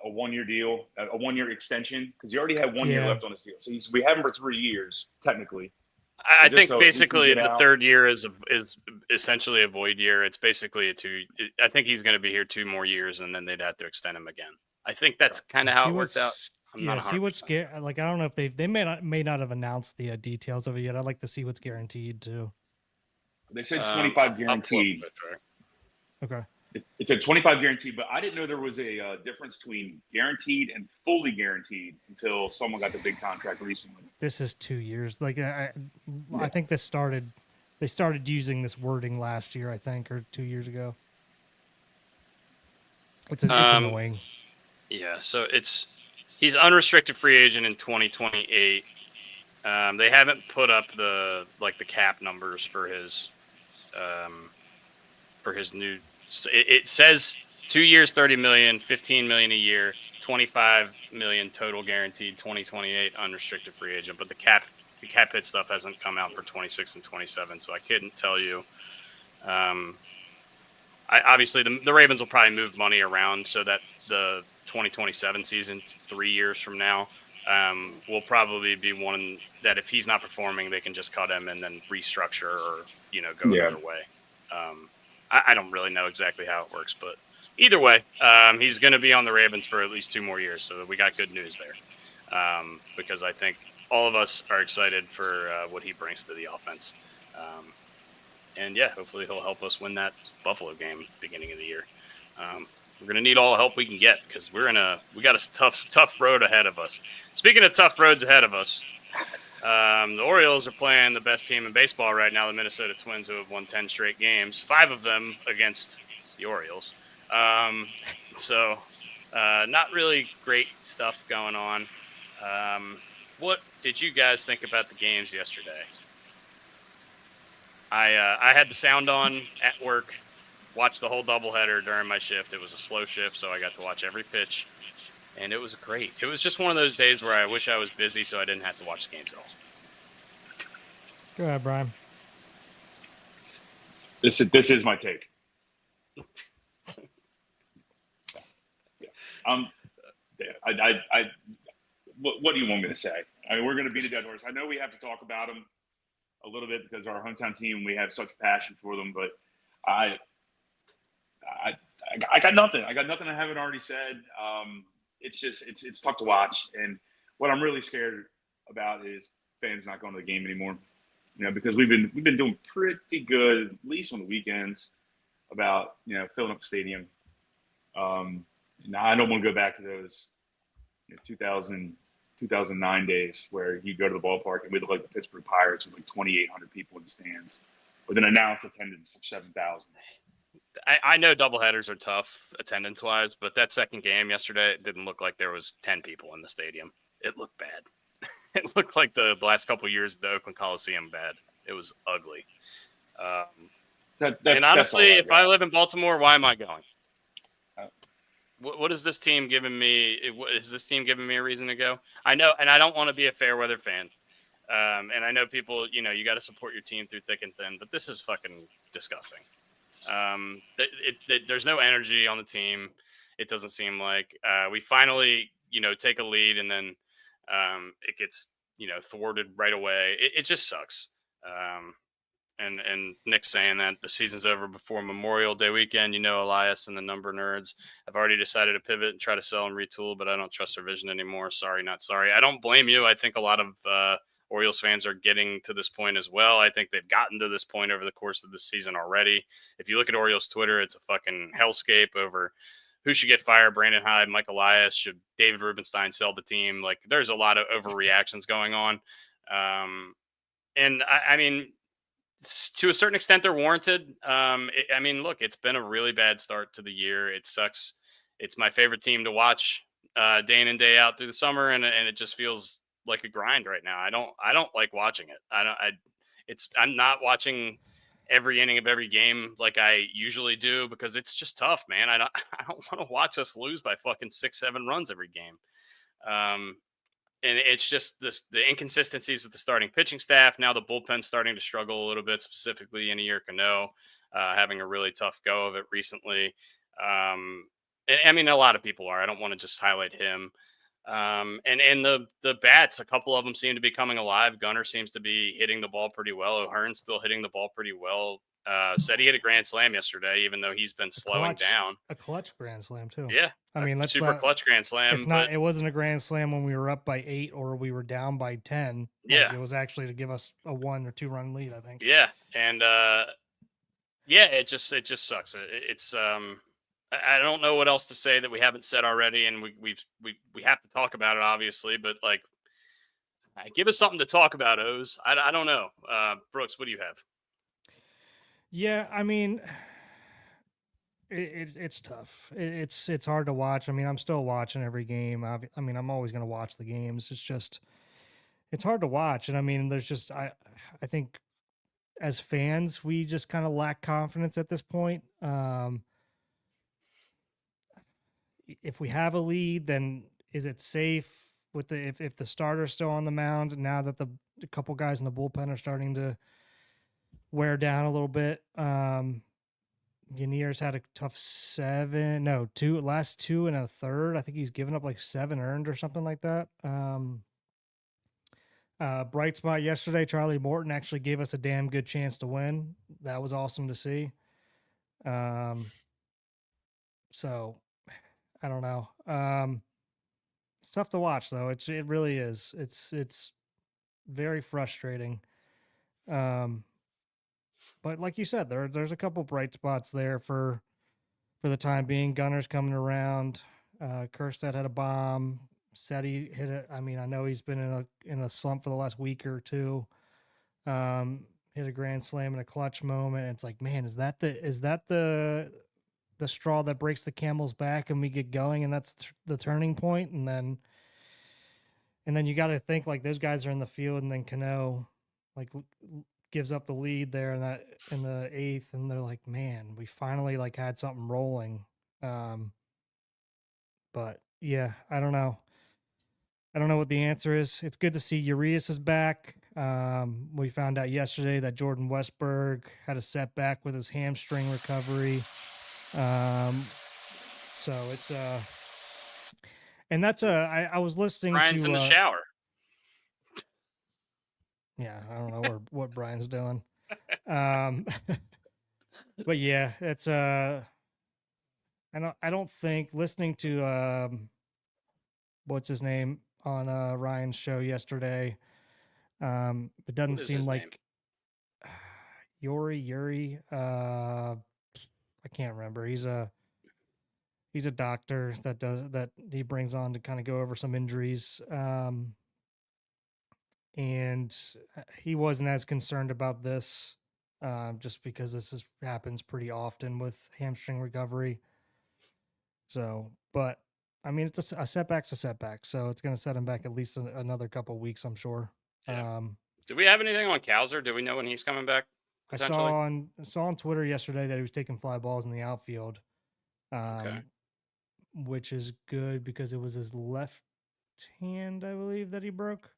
1-year deal, a 1-year extension? Because he already had 1 year left on his deal. So we have him for 3 years, technically. I think so he can basically get the out? third year is essentially a void year. It's basically I think he's going to be here 2 more years, and then they'd have to extend him again. I think that's kind of how it worked out. I'm not see what's 100%. like. I don't know if they may not have announced the details of it yet. I'd like to see what's guaranteed too. They said I'll 25 pull up guaranteed. the track. Okay. It said 25 guaranteed, but I didn't know there was a difference between guaranteed and fully guaranteed until someone got the big contract recently. This is 2 years. Like I think they started using this wording last year, I think, or 2 years ago. It's annoying. Yeah, so he's unrestricted free agent in 2028. They haven't put up the cap numbers for his new. It says 2 years, 30 million, 15 million a year, 25 million total guaranteed, 2028 unrestricted free agent. But the cap hit stuff hasn't come out for 26 and 27, so I couldn't tell you. Obviously the Ravens will probably move money around so that the 2027 season, 3 years from now, will probably be one that if he's not performing, they can just cut him and then restructure or go another way. I don't really know exactly how it works, but either way, he's going to be on the Ravens for at least 2 more years. So we got good news there, because I think all of us are excited for what he brings to the offense. And yeah, hopefully he'll help us win that Buffalo game at the beginning of the year. We're going to need all the help we can get because we got a tough road ahead of us. Speaking of tough roads ahead of us, the Orioles are playing the best team in baseball right now, the Minnesota Twins, who have won 10 straight games, 5 of them against the Orioles. So not really great stuff going on. What did you guys think about the games yesterday? I had the sound on at work, watched the whole doubleheader during my shift. It was a slow shift, so I got to watch every pitch, and it was great. It was just one of those days where I wish I was busy so I didn't have to watch the games at all. Go ahead, Brian. This is my take. What do you want me to say? I mean, we're going to beat a dead horse. I know we have to talk about them a little bit because our hometown team, we have such passion for them, but I got nothing. I got nothing I haven't already said. It's tough to watch, and what I'm really scared about is fans not going to the game anymore. Because we've been doing pretty good, at least on the weekends, about filling up the stadium. Now I don't want to go back to those 2009 days where you go to the ballpark and we look like the Pittsburgh Pirates with like 2,800 people in the stands with an announced attendance of 7,000. I know doubleheaders are tough attendance-wise, but that second game yesterday, it didn't look like there was 10 people in the stadium. It looked bad. it looked like the last couple of years of the Oakland Coliseum bad. It was ugly. And honestly, if I live in Baltimore, why am I going? What is this team giving me? Is this team giving me a reason to go? I know, and I don't want to be a fair weather fan. And I know people, you got to support your team through thick and thin, but this is fucking disgusting. There's no energy on the team. It doesn't seem like we finally, take a lead and then it gets, thwarted right away. It just sucks. And Nick saying that the season's over before Memorial Day weekend. Elias and the number nerds have already decided to pivot and try to sell and retool, but I don't trust their vision anymore. Sorry, not sorry. I don't blame you. I think a lot of Orioles fans are getting to this point as well. I think they've gotten to this point over the course of the season already. If you look at Orioles Twitter, it's a fucking hellscape over who should get fired, Brandon Hyde, Mike Elias, should David Rubenstein sell the team? Like, there's a lot of overreactions going on. And I mean, to a certain extent, they're warranted. Look, it's been a really bad start to the year. It sucks. It's my favorite team to watch day in and day out through the summer, and it just feels like a grind right now. I don't like watching it. I'm not watching every inning of every game like I usually do because it's just tough, man. I don't want to watch us lose by fucking 6-7 runs every game. And it's just the inconsistencies with the starting pitching staff. Now the bullpen's starting to struggle a little bit, specifically Yenier Cano, having a really tough go of it recently. A lot of people are. I don't want to just highlight him. And the bats, a couple of them seem to be coming alive. Gunnar seems to be hitting the ball pretty well. O'Hearn's still hitting the ball pretty well. Said he hit a grand slam yesterday, even though he's been slowing down. A clutch grand slam too. Yeah, that's super clutch grand slam. It's not. It wasn't a grand slam when we were up by 8 or we were down by 10. Yeah, it was actually to give us a 1 or 2 run lead, I think. Yeah, and it just sucks. It's I don't know what else to say that we haven't said already, and we have to talk about it, obviously. But like, give us something to talk about, O's. I don't know, Brooks. What do you have? Yeah, it's tough. It's hard to watch. I'm still watching every game. I'm always going to watch the games. It's hard to watch, and there's just I think as fans we just kind of lack confidence at this point. If we have a lead, then is it safe with if the starter's still on the mound now that the couple guys in the bullpen are starting to wear down a little bit? Yanier's had a tough last 2 and a third. I think he's given up like 7 earned or something like that. Bright spot yesterday, Charlie Morton actually gave us a damn good chance to win. That was awesome to see. So I don't know. It's tough to watch though. It really is. It's very frustrating. But like you said, there's a couple bright spots there for the time being. Gunner's coming around. Kerstead had a bomb. Seti hit it. I know he's been in a slump for the last week or two. Hit a grand slam in a clutch moment. It's like, man, is that the straw that breaks the camel's back and we get going, and that's the turning point? And then you got to think like those guys are in the field, and then Cano like gives up the lead there in the 8th, and they're like, man, we finally like had something rolling. But yeah, I don't know what the answer is. It's good to see Urias is back. We found out yesterday that Jordan Westberg had a setback with his hamstring recovery. So it's and that's I was listening Brian's to in the shower. Yeah, I don't know what Brian's doing. But yeah, it's I don't think listening to what's his name on Ryan's show yesterday, it doesn't seem like Yuri I can't remember. He's a doctor that he brings on to kind of go over some injuries. And he wasn't as concerned about this, just because this happens pretty often with hamstring recovery. So, but I mean, it's a setback's a setback, so it's going to set him back at least another couple weeks, I'm sure. Yeah. Do we have anything on Cowser? Do we know when he's coming back? I Potentially. saw on Twitter yesterday that he was taking fly balls in the outfield, Okay. which is good because it was his left hand, I believe, that he broke.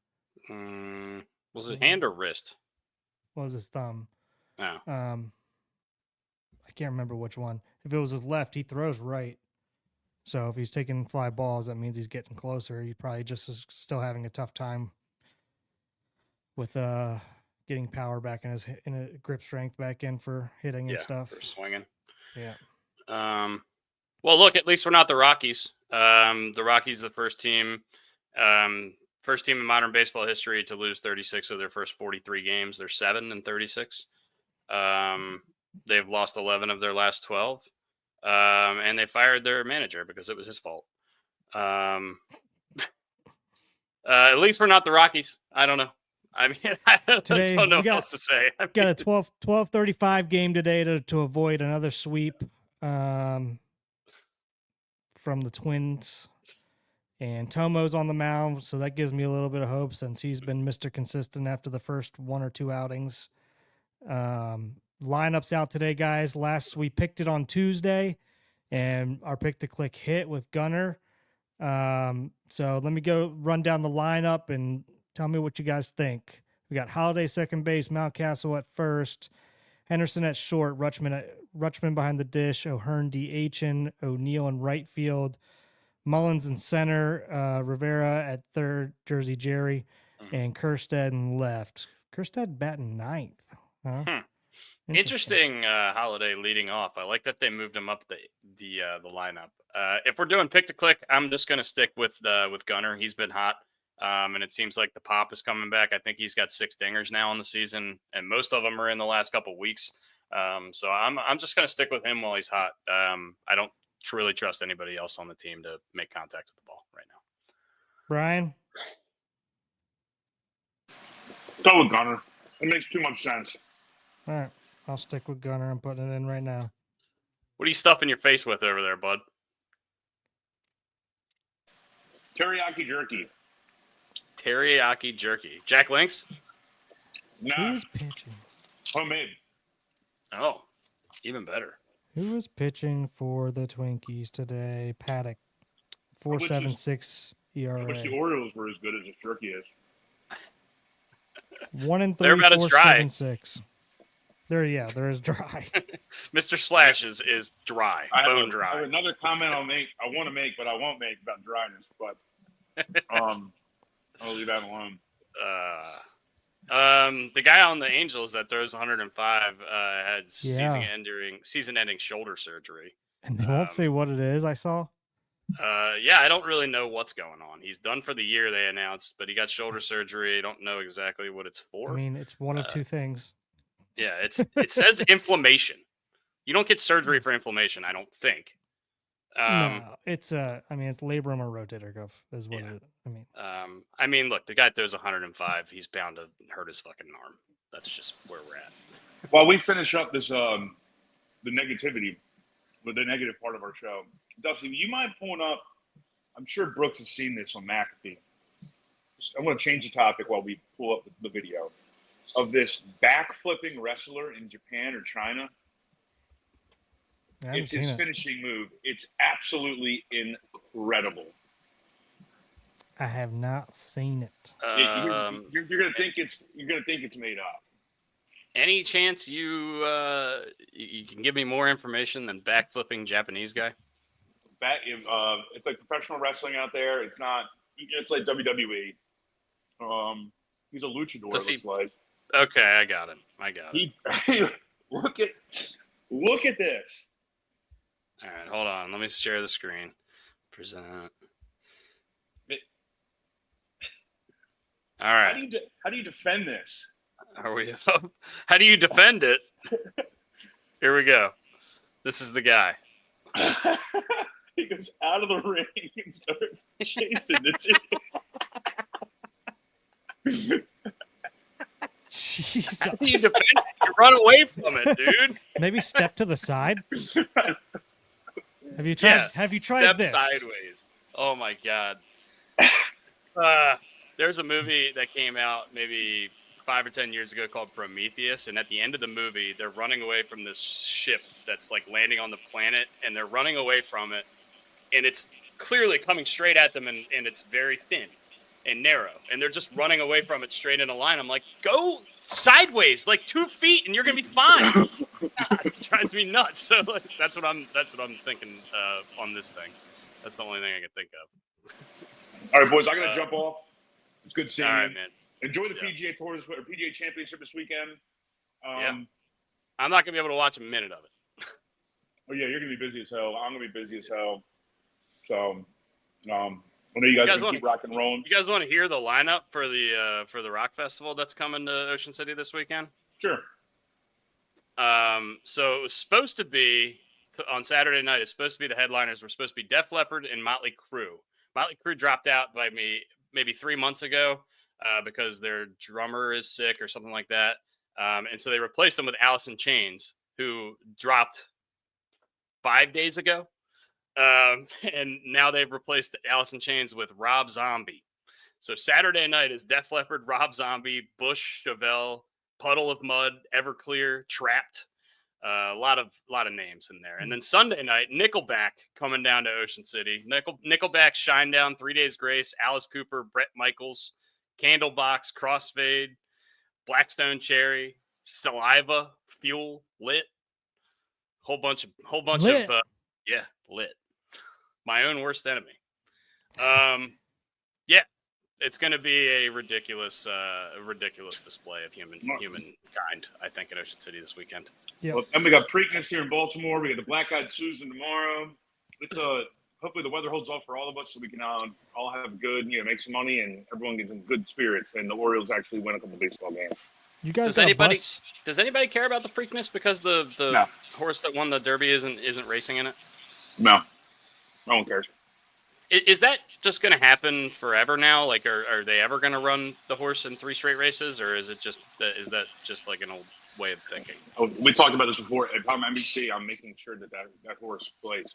Was it hand or wrist? What was his thumb? Oh. I can't remember which one. If it was his left, he throws right. So if he's taking fly balls, that means he's getting closer. He probably just is still having a tough time with getting power back in his grip strength back in for hitting and stuff. For swinging. Yeah. Well, look, at least we're not the Rockies. The Rockies, the first team in modern baseball history to lose 36 of their first 43 games. They're 7-36. They've lost 11 of their last 12. And they fired their manager because it was his fault. At least we're not the Rockies. I don't know. I mean, I don't know what else to say. Got a 12:35 game today to avoid another sweep from the Twins. And Tomo's on the mound, so that gives me a little bit of hope since he's been Mr. Consistent after the first one or two outings. Lineups out today, guys. We picked it on Tuesday, and our pick to click hit with Gunner. So let me go run down the lineup and tell me what you guys think. We got Holiday second base, Mountcastle at first, Henderson at short, Rutschman behind the dish, O'Hearn DHing, O'Neill in right field, Mullins in center, Rivera at third, Jersey Jerry, and Kerstead in left. Kerstead batting ninth. Huh? Interesting Holiday leading off. I like that they moved him up the lineup. If we're doing pick to click, I'm just going to stick with Gunner. He's been hot, and it seems like the pop is coming back. I think he's got 6 dingers now in the season, and most of them are in the last couple weeks. So I'm just going to stick with him while he's hot. I don't really trust anybody else on the team to make contact with the ball right now. Brian? Go with Gunner. It makes too much sense. All right. I'll stick with Gunner. I'm putting it in right now. What are you stuffing your face with over there, bud? Teriyaki jerky. Teriyaki jerky. Jack Links? Nah. Who's pitching? Homemade. Oh, even better. Who is pitching for the Twinkies today? Paddock. 4.76 ERA. I wish the Orioles were as good as this jerky is. 1-3, They're about as dry. 4.76. There is dry. Mr. Slash is dry, bone dry. I have another comment I want to make, but I won't make about dryness. But I'll leave that alone. The guy on the Angels that throws 105 had season-ending shoulder surgery. And they won't say what it is, I saw. Yeah, I don't really know what's going on. He's done for the year, they announced, but he got shoulder surgery. I don't know exactly what it's for. I mean, it's one of two things. Yeah, it says inflammation. You don't get surgery for inflammation, I don't think. No, it's labrum or rotator cuff is what it. I mean, look, the guy throws 105. He's bound to hurt his fucking arm. That's just where we're at. While we finish up this the negativity with the negative part of our show, Dusty, you mind pulling up? I'm sure Brooks has seen this on McAfee. I'm going to change the topic while we pull up the video of this backflipping wrestler in Japan or China. It's his finishing move. It's absolutely incredible. I have not seen it. You're gonna think it's made up. Any chance you can give me more information than backflipping Japanese guy? It's like professional wrestling out there. It's not. It's like WWE. He's a luchador. Looks like. Okay, I got it. Look at this. All right, hold on. Let me share the screen. Present. All right. How do you defend this? Are we up? How do you defend it? Here we go. This is the guy. He goes out of the ring and starts chasing the team. Jesus. How do you defend it? You run away from it, dude. Maybe step to the side. Have you tried? Yeah, have you tried step this? Sideways. Oh my God. There's a movie that came out maybe 5 or 10 years ago called Prometheus, and at the end of the movie, they're running away from this ship that's like landing on the planet, and they're running away from it, and it's clearly coming straight at them, and it's very thin and narrow, and they're just running away from it straight in a line. I'm like, go sideways, like 2 feet, and you're gonna be fine. God, it drives me nuts. So like, that's what I'm thinking on this thing. That's the only thing I can think of. All right, boys, I gotta jump off. It's good seeing All you. right, man. Enjoy the PGA Tour or PGA Championship this weekend. Yeah. I'm not gonna be able to watch a minute of it. Oh yeah, you're gonna be busy as hell. I'm gonna be busy as hell. So, I know you guys keep rock and rolling. You guys want to hear the lineup for the rock festival that's coming to Ocean City this weekend? Sure. So it was supposed to be on Saturday night. It's supposed to be the headliners were supposed to be Def Leppard and Motley Crue. Motley Crue dropped out by maybe 3 months ago because their drummer is sick or something like that. And so they replaced them with Alice in Chains, who dropped 5 days ago. And now they've replaced Alice in Chains with Rob Zombie. So Saturday night is Def Leppard, Rob Zombie, Bush, Chevelle, Puddle of Mud, Everclear, Trapped. A lot of names in there. And then Sunday night, Nickelback coming down to Ocean City. Nickelback, Shinedown, 3 Days Grace, Alice Cooper, Bret Michaels, Candlebox, Crossfade, Blackstone Cherry, Saliva, Fuel, Lit. Whole bunch of Lit. My own worst enemy. Yeah, it's going to be a ridiculous display of humankind, I think, in Ocean City this weekend. Yeah. Well, and we got Preakness here in Baltimore. We got the Black Eyed Susan tomorrow. It's hopefully the weather holds off for all of us, so we can all have good, make some money, and everyone gets in good spirits. And the Orioles actually win a couple baseball games. You guys does anybody care about the Preakness because the horse that won the Derby isn't racing in it? No one cares. Is that just going to happen forever now? Like, are they ever going to run the horse in 3 straight races, or is that just like an old way of thinking? Oh, we talked about this before. If I'm NBC, I'm making sure that horse plays.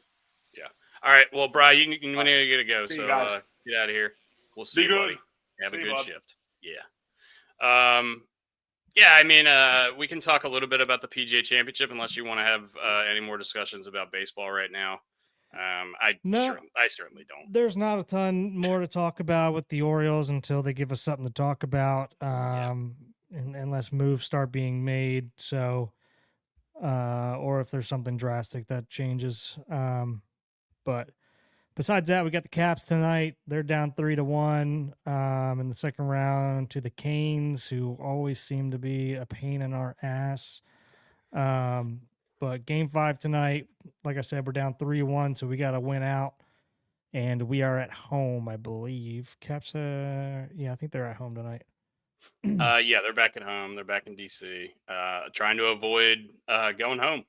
Yeah. All right. Well, Bri, we need to go. See so you guys. Get out of here. We'll see you, good. buddy. Have See a you, good bud. shift. Yeah. Yeah, I mean, we can talk a little bit about the PGA Championship unless you want to have any more discussions about baseball right now. I certainly don't. There's not a ton more to talk about with the Orioles until they give us something to talk about, unless moves start being made. So, or if there's something drastic that changes. But besides that, we got the Caps tonight. They're down 3-1 in the second round to the Canes, who always seem to be a pain in our ass. But game 5 tonight, like I said, we're down 3-1, so we got to win out. And we are at home, I believe. Caps, I think they're at home tonight. Yeah, they're back at home. They're back in DC, trying to avoid going home.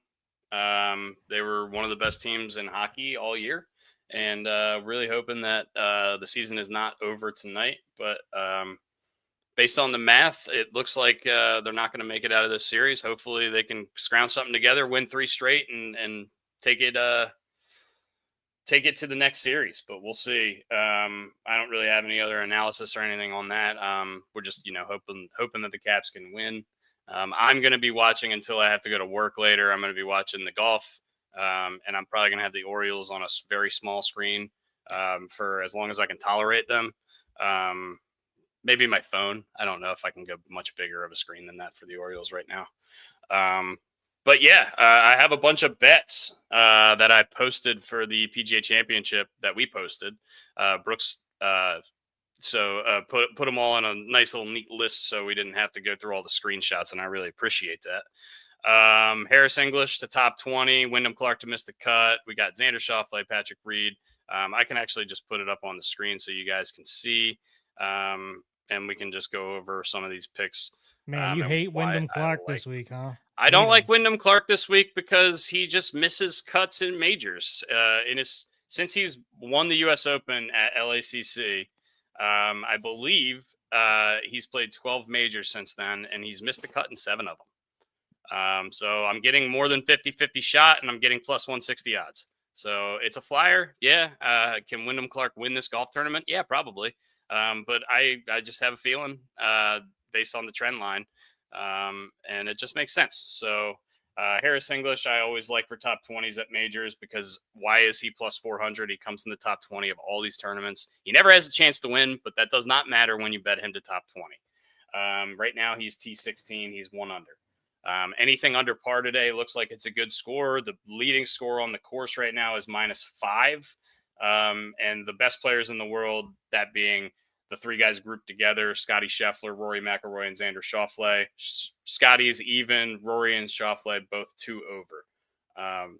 They were one of the best teams in hockey all year, and really hoping that the season is not over tonight. But based on the math, it looks like they're not going to make it out of this series. Hopefully they can scrounge something together, win 3 straight, and take it to the next series. But we'll see. I don't really have any other analysis or anything on that. We're just, hoping that the Caps can win. I'm going to be watching until I have to go to work later. I'm going to be watching the golf, and I'm probably going to have the Orioles on a very small screen for as long as I can tolerate them. Maybe my phone. I don't know if I can go much bigger of a screen than that for the Orioles right now. But yeah, I have a bunch of bets that I posted for the PGA Championship that we posted. Brooks put them all on a nice little neat list so we didn't have to go through all the screenshots, and I really appreciate that. Harris English to top 20, Wyndham Clark to miss the cut. We got Xander Schauffele, Patrick Reed. I can actually just put it up on the screen so you guys can see. And we can just go over some of these picks. Man, you hate Wyndham Clark this week, huh? I don't like Wyndham Clark this week because he just misses cuts in majors. Since he's won the U.S. Open at LACC, I believe he's played 12 majors since then, and he's missed the cut in 7 of them. So I'm getting more than 50-50 shot, and I'm getting plus 160 odds. So it's a flyer. Yeah. Can Wyndham Clark win this golf tournament? Yeah, probably. But I just have a feeling based on the trend line, and it just makes sense. So Harris English, I always like for top 20s at majors, because why is he plus 400? He comes in the top 20 of all these tournaments. He never has a chance to win, but that does not matter when you bet him to top 20. Right now he's T16. He's 1 under. Anything under par today looks like it's a good score. The leading score on the course right now is -5. And the best players in the world, that being the 3 guys grouped together: Scotty Scheffler, Rory McIlroy, and Xander Schauffele. Scotty is even, Rory and Schauffele both 2 over.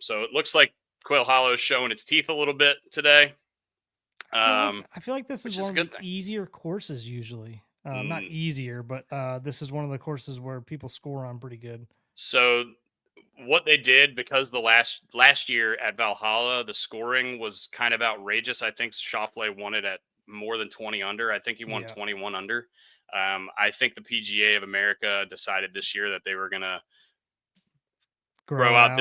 So it looks like Quail Hollow is showing its teeth a little bit today. I feel like this which is is a one good of the thing. easier courses usually. Not easier, but this is one of the courses where people score on pretty good. So what they did, because the last year at Valhalla, the scoring was kind of outrageous. I think Schauffele won it at more than 20 under. I think he won 21 under. I think the PGA of America decided this year that they were going to grow out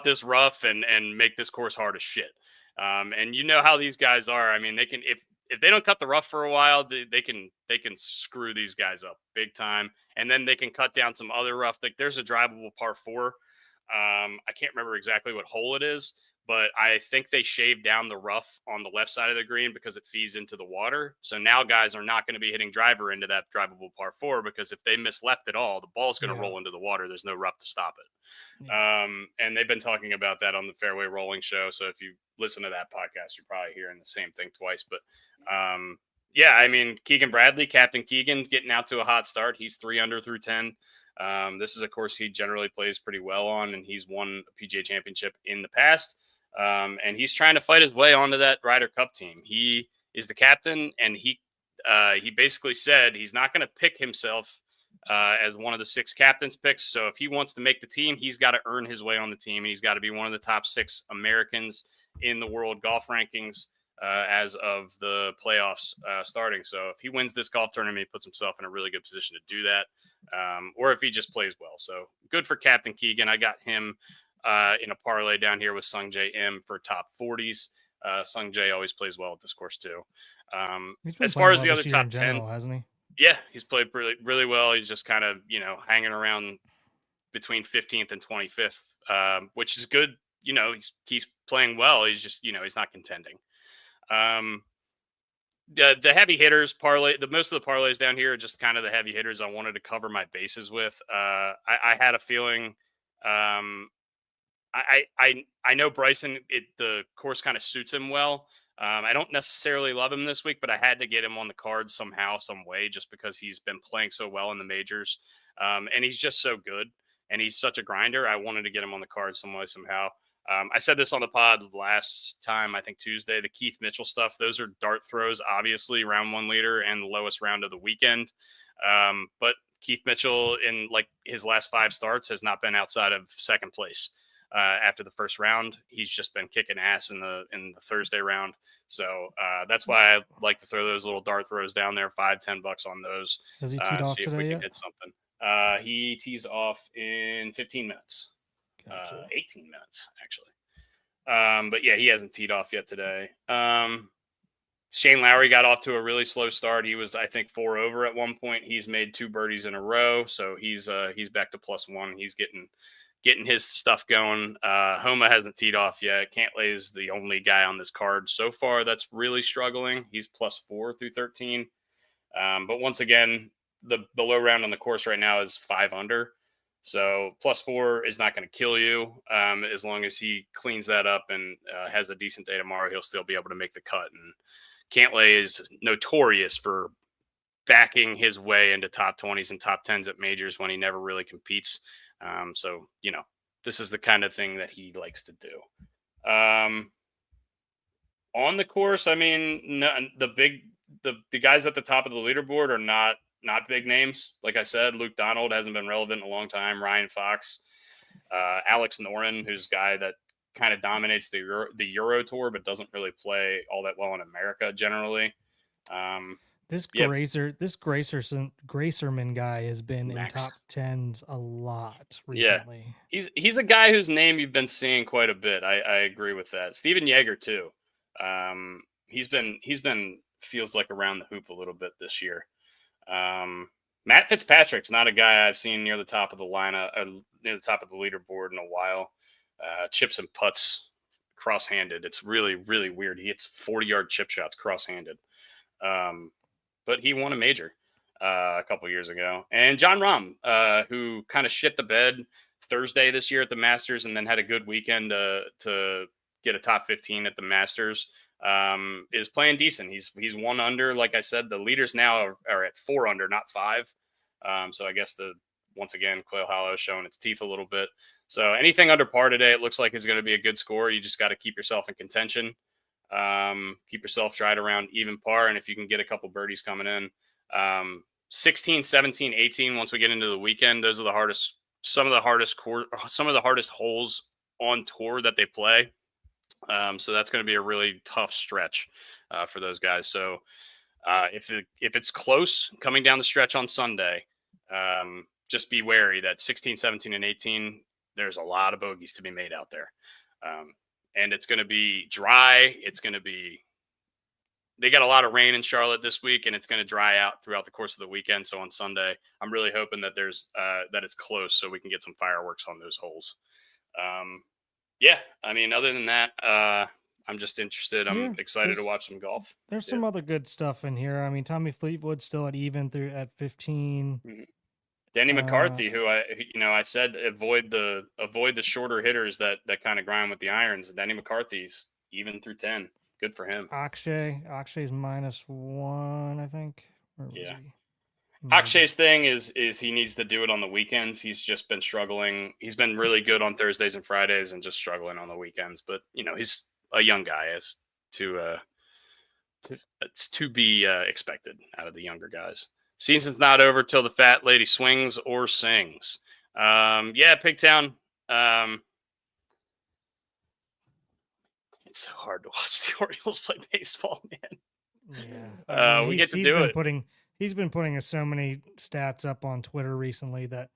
this rough and make this course hard as shit. And you know how these guys are. I mean, they can, if they don't cut the rough for a while, they can screw these guys up big time. And then they can cut down some other rough. Like, there's a drivable par 4. I can't remember exactly what hole it is, but I think they shaved down the rough on the left side of the green because it feeds into the water. So now guys are not going to be hitting driver into that drivable par 4, because if they miss left at all, the ball's going to roll into the water. There's no rough to stop it. And they've been talking about that on the Fairway Rolling Show. So if you listen to that podcast, you're probably hearing the same thing twice. But yeah, I mean, Keegan Bradley, Captain Keegan, getting out to a hot start. He's 3 under through 10. This is a course he generally plays pretty well on, and he's won a PGA Championship in the past. And he's trying to fight his way onto that Ryder Cup team. He is the captain, and he basically said he's not going to pick himself as one of the 6 captains picks. So if he wants to make the team, he's got to earn his way on the team, and he's got to be one of the top 6 Americans in the world golf rankings as of the playoffs starting. So if he wins this golf tournament, he puts himself in a really good position to do that. Or if he just plays well. So good for Captain Keegan. I got him in a parlay down here with Sung J M for top 40s. Sung J always plays well at this course too. As far as the other top 10, hasn't he? Yeah, he's played really, really well. He's just kind of, hanging around between 15th and 25th, which is good. He's playing well. He's just, he's not contending. The heavy hitters parlay, most of the parlays down here are just kind of the heavy hitters I wanted to cover my bases with. I had a feeling, I know Bryson, the course kind of suits him well. I don't necessarily love him this week, but I had to get him on the card somehow, some way, just because he's been playing so well in the majors. And he's just so good, and he's such a grinder. I wanted to get him on the card some way, somehow. I said this on the pod last time, I think Tuesday, the Keith Mitchell stuff. Those are dart throws, obviously, round 1 leader and the lowest round of the weekend. But Keith Mitchell, in like his last 5 starts, has not been outside of second place. After the first round, he's just been kicking ass in the Thursday round. So that's why I like to throw those little dart throws down there, $5-10 on those. Has he teed off see today if we yet? can hit something. He tees off in 15 minutes. Gotcha. 18 minutes, actually. But yeah, he hasn't teed off yet today. Shane Lowry got off to a really slow start. He was, I think, 4 over at one point. He's made 2 birdies in a row, so he's back to +1. He's getting his stuff going. Homa hasn't teed off yet. Cantlay is the only guy on this card so far that's really struggling. He's +4 through 13. But once again, the low round on the course right now is 5 under. So +4 is not going to kill you. As long as he cleans that up and has a decent day tomorrow, he'll still be able to make the cut. And Cantlay is notorious for backing his way into top 20s and top 10s at majors when he never really competes. So, this is the kind of thing that he likes to do. On the course, I mean, the guys at the top of the leaderboard are not big names. Like I said, Luke Donald hasn't been relevant in a long time. Ryan Fox, Alex Noren, who's a guy that kind of dominates the Euro Tour, but doesn't really play all that well in America generally. This Yep. Gracerman guy has been Max. in top 10s a lot Yeah. recently. He's a guy whose name you've been seeing quite a bit. I agree with that. Steven Yeager too. He's been feels like around the hoop a little bit this year. Matt Fitzpatrick's not a guy I've seen near the top of the lineup, near the top of the leaderboard in a while. Chips and putts cross-handed. It's really, really weird. He hits 40-yard chip shots cross-handed. But he won a major a couple years ago. And John Rahm, who kind of shit the bed Thursday this year at the Masters and then had a good weekend to get a top 15 at the Masters, is playing decent. He's 1 under. Like I said, the leaders now are at 4 under, not 5. So I guess once again, Quail Hollow is showing its teeth a little bit. So anything under par today, it looks like is going to be a good score. You just got to keep yourself in contention. Keep yourself right around even par. And if you can get a couple birdies coming in, 16, 17, 18, once we get into the weekend, those are some of the hardest holes on tour that they play. So that's going to be a really tough stretch for those guys. So if it's close coming down the stretch on Sunday, just be wary that 16, 17, and 18, there's a lot of bogeys to be made out there. And it's going to be dry. They got a lot of rain in Charlotte this week, and it's going to dry out throughout the course of the weekend. So on Sunday, I'm really hoping that that it's close so we can get some fireworks on those holes. Yeah, I mean, other than that, I'm just interested. I'm excited to watch some golf. There's some other good stuff in here. I mean, Tommy Fleetwood's still at even at 15. Mm-hmm. Danny McCarthy, who I said avoid the shorter hitters that kind of grind with the irons. Danny McCarthy's even through 10. Good for him. Akshay's -1, I think. Yeah. Akshay's thing is he needs to do it on the weekends. He's just been struggling. He's been really good on Thursdays and Fridays and just struggling on the weekends. But he's a young guy, it's to be expected out of the younger guys. Season's not over till the fat lady swings or sings. Yeah, Pigtown. It's so hard to watch the Orioles play baseball, man. Yeah, we get to do it. He's been putting so many stats up on Twitter recently that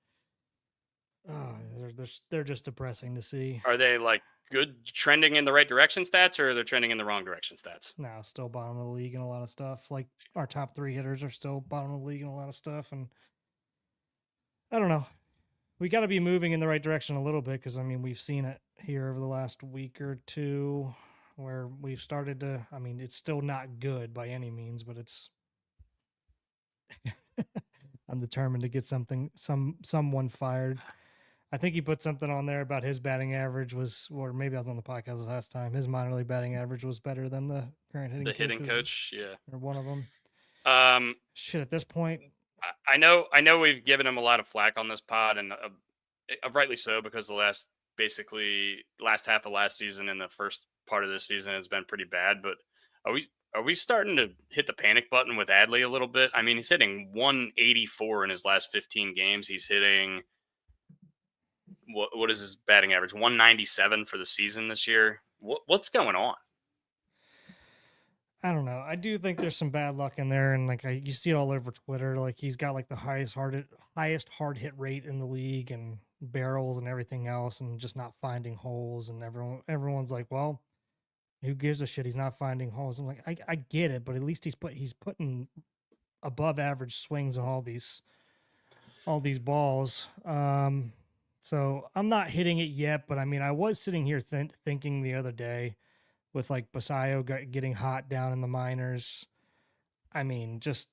they're just depressing to see. Are they like good trending in the right direction stats, or they're trending in the wrong direction stats? No, still bottom of the league in a lot of stuff. Like our top 3 hitters are still bottom of the league in a lot of stuff, and I don't know. We got to be moving in the right direction a little bit because I mean we've seen it here over the last week or two where we've started to. I mean it's still not good by any means, but it's. I'm determined to get someone fired. I think he put something on there about his batting average or maybe I was on the podcast last time. His minor league batting average was better than the current hitting coach. Yeah, or one of them. Shit, at this point, I know we've given him a lot of flack on this pod, and rightly so because the last half of last season and the first part of this season has been pretty bad. But are we starting to hit the panic button with Adley a little bit? I mean, he's hitting 184 in his last 15 games. He's hitting what is his batting average? 197 for the season this year. What's going on? I don't know. I do think there's some bad luck in there, and like you see it all over Twitter. Like he's got like the highest hard hit rate in the league, and barrels and everything else, and just not finding holes. And everyone's like, well, who gives a shit? He's not finding holes. I'm like, I get it, but at least he's putting above average swings on all these balls. So I'm not hitting it yet, but I mean, I was sitting here thinking the other day with like Basayo getting hot down in the minors. I mean, just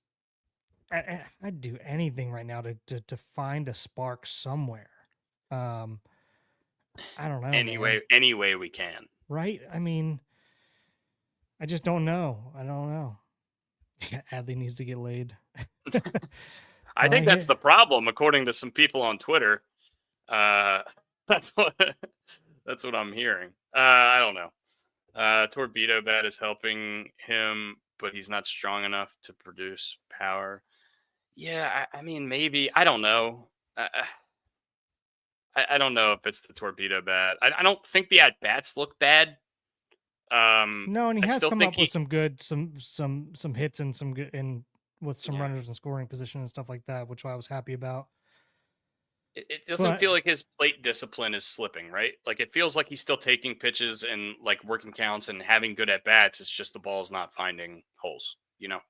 I'd do anything right now to find a spark somewhere. I don't know. Any way we can. Right? I mean, I just don't know. I don't know. Adley needs to get laid. I think that's the problem, according to some people on Twitter. That's what I'm hearing. I don't know. Torpedo bat is helping him, but he's not strong enough to produce power. Yeah, I mean, maybe. I don't know. I don't know if it's the torpedo bat. I don't think the at bats look bad. No, and he has come up with some hits and some good and with some Yeah. runners in scoring position and stuff like that, which I was happy about. It doesn't But feel like his plate discipline is slipping, right? Like it feels like he's still taking pitches and like working counts and having good at bats. It's just the ball's not finding holes, you know?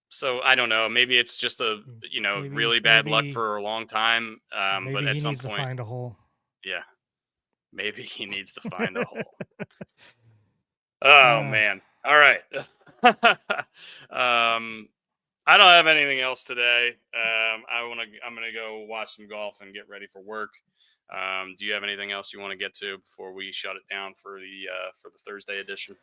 So I don't know. Maybe it's just a, really bad luck for a long time. But maybe at he some needs to point, find a hole. yeah, maybe he needs to find a hole. Oh man. All right. I don't have anything else today. I'm gonna go watch some golf and get ready for work. Do you have anything else you want to get to before we shut it down for the Thursday edition?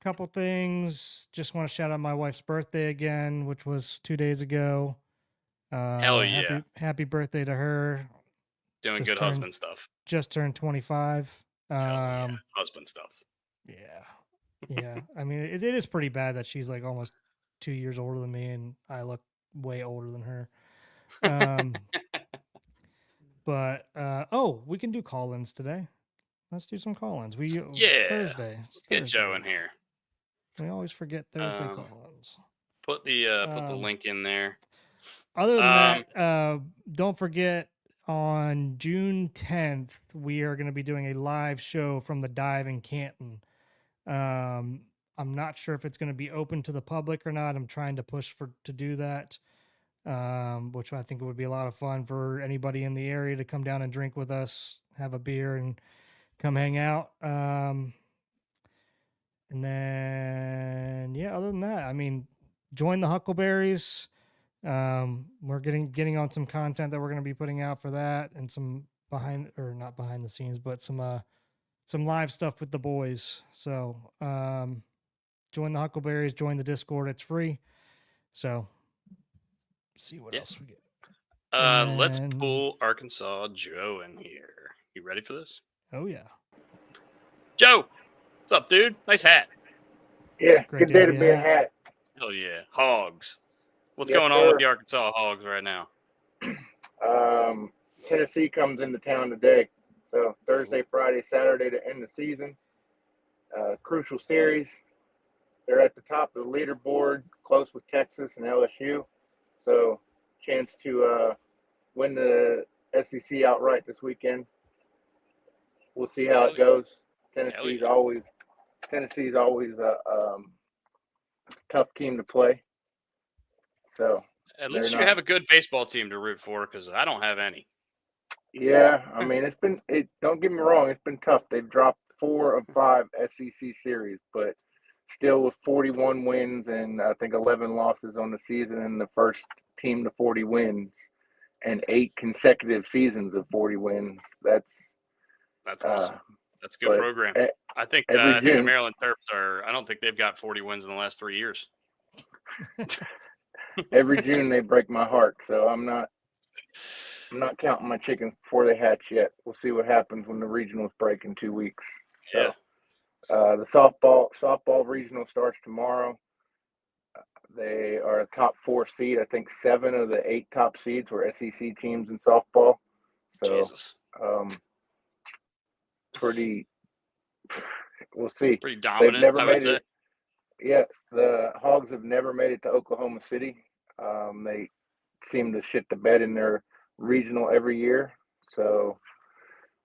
Couple things. Just want to shout out my wife's birthday again, which was 2 days ago. Hell yeah. Happy birthday to her. Doing Just good turned- husband stuff. Just turned 25. Hell yeah. Husband stuff. Yeah. I mean, it is pretty bad that she's like almost 2 years older than me, and I look way older than her. But we can do call-ins today. Let's do some call-ins. It's Thursday. Let's get Joe in here. We always forget Thursday call-ins. Put the link in there. Other than that, don't forget on June 10th, we are going to be doing a live show from the Dive in Canton. I'm not sure if it's going to be open to the public or not. I'm trying to push to do that, which I think would be a lot of fun for anybody in the area to come down and drink with us, have a beer, and come hang out. And then, other than that, I mean, join the Huckleberries. We're getting on some content that we're going to be putting out for that, and some not behind the scenes, but some live stuff with the boys. So, join the Huckleberries, join the Discord. It's free. So, see what else we get. Let's pull Arkansas Joe in here. You ready for this? Oh yeah. Joe, what's up, dude? Nice hat. Yeah, Great good day to be a hat. Hell yeah. Hogs. What's Yes, going on with the Arkansas Hogs right now? Tennessee comes into town today. So Thursday, Friday, Saturday to end the season. Crucial series. They're at the top of the leaderboard, close with Texas and LSU. So chance to win the SEC outright this weekend. We'll see how it goes. Tennessee's always a tough team to play. So at least you have a good baseball team to root for, because I don't have any. Yeah, I mean, don't get me wrong, it's been tough. They've dropped 4 of 5 SEC series, but still with 41 wins and I think 11 losses on the season, and the first team to 40 wins and 8 consecutive seasons of 40 wins. That's awesome. That's a good program. I think the Maryland Terps I don't think they've got 40 wins in the last 3 years. Every June they break my heart, so I'm not counting my chickens before they hatch yet. We'll see what happens when the regionals break in 2 weeks. So, the softball regional starts tomorrow. They are a top 4 seed. I think 7 of the 8 top seeds were SEC teams in softball. So, Jesus. We'll see. Pretty dominant. They've never I made would say. it. Yeah, the Hogs have never made it to Oklahoma City. They seem to shit the bed in their regional every year. So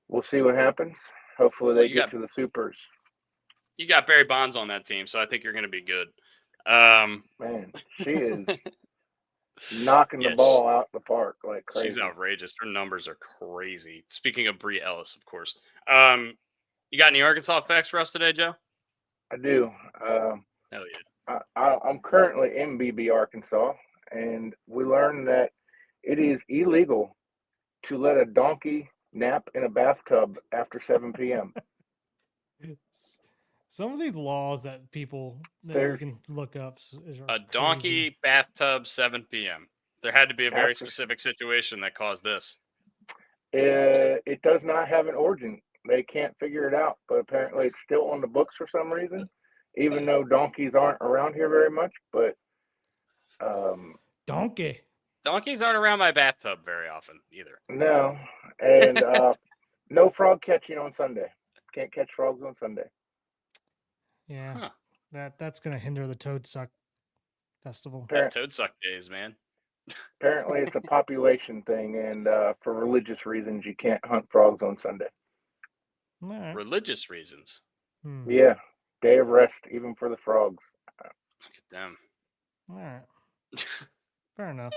we'll see what happens. Hopefully they get to the Supers. You got Barry Bonds on that team, so I think you're going to be good. Man, she is knocking the ball out the park like crazy. She's outrageous. Her numbers are crazy. Speaking of Bree Ellis, of course. You got any Arkansas facts for us today, Joe? I do. Hell yeah. I'm currently in BB, Arkansas, and we learned that it is illegal to let a donkey nap in a bathtub after 7 p.m. Some of these laws that people you can look up. A donkey bathtub 7 p.m. There had to be a very specific situation that caused this. It does not have an origin. They can't figure it out, but apparently it's still on the books for some reason, even though donkeys aren't around here very much. But donkeys aren't around my bathtub very often either. No, and no frog catching on Sunday. Can't catch frogs on Sunday. Yeah. Huh. That's gonna hinder the Toad Suck Festival. Yeah, Toad Suck days, man. Apparently, it's a population thing, and for religious reasons, you can't hunt frogs on Sunday. All right. Religious reasons. Yeah, day of rest, even for the frogs. Look at them. All right. Fair enough.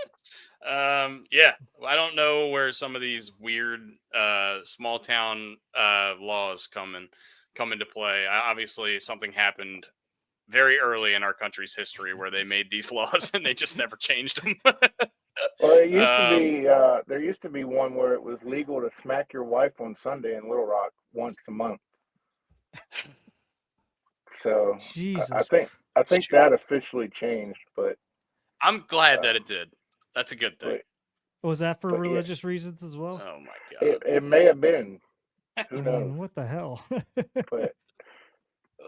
Yeah, I don't know where some of these weird small town laws come into play. Obviously, something happened very early in our country's history where they made these laws and they just never changed them. Well, it used to be there used to be one where it was legal to smack your wife on Sunday in Little Rock once a month. So Jesus. I think that officially changed, but I'm glad that it did. That's a good thing. Was that for but religious reasons as well? Oh my god! It may have been. Who I knows? mean, what the hell? But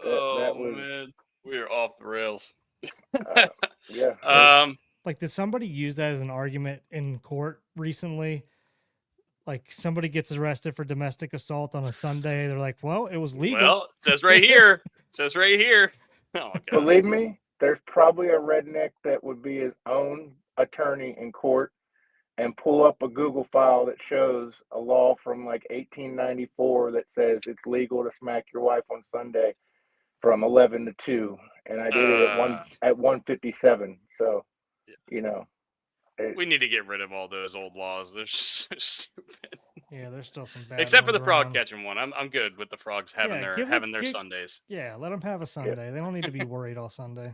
that was man, we are off the rails. yeah. Like, did somebody use that as an argument in court recently? Like, somebody gets arrested for domestic assault on a Sunday. They're like, well, it was legal. Well, it says right here. It says right here. Oh, God. Believe me, there's probably a redneck that would be his own attorney in court and pull up a Google file that shows a law from like 1894 that says it's legal to smack your wife on Sunday from 11 to 2. And I did it at 1:57. So, you know. We need to get rid of all those old laws. They're just so stupid. Yeah, there's still some bad Except for the ones frog around. catching one. I'm good with the frogs having their Sundays. Yeah, let them have a Sunday. They don't need to be worried all Sunday.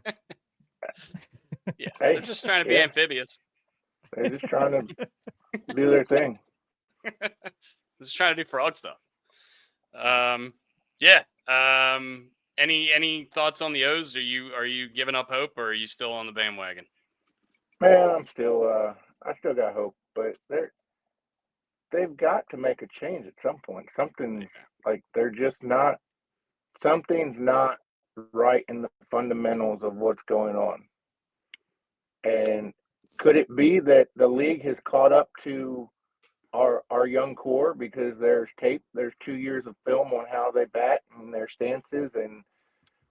Yeah, Hey, they're just trying to be amphibious. They're just trying to do their thing. Just trying to do frog stuff. Yeah. Any thoughts on the O's? Are you giving up hope, or are you still on the bandwagon? Man, I'm still I still got hope, but they've got to make a change at some point. Something's not right in the fundamentals of what's going on. And could it be that the league has caught up to our young core because there's 2 years of film on how they bat and their stances and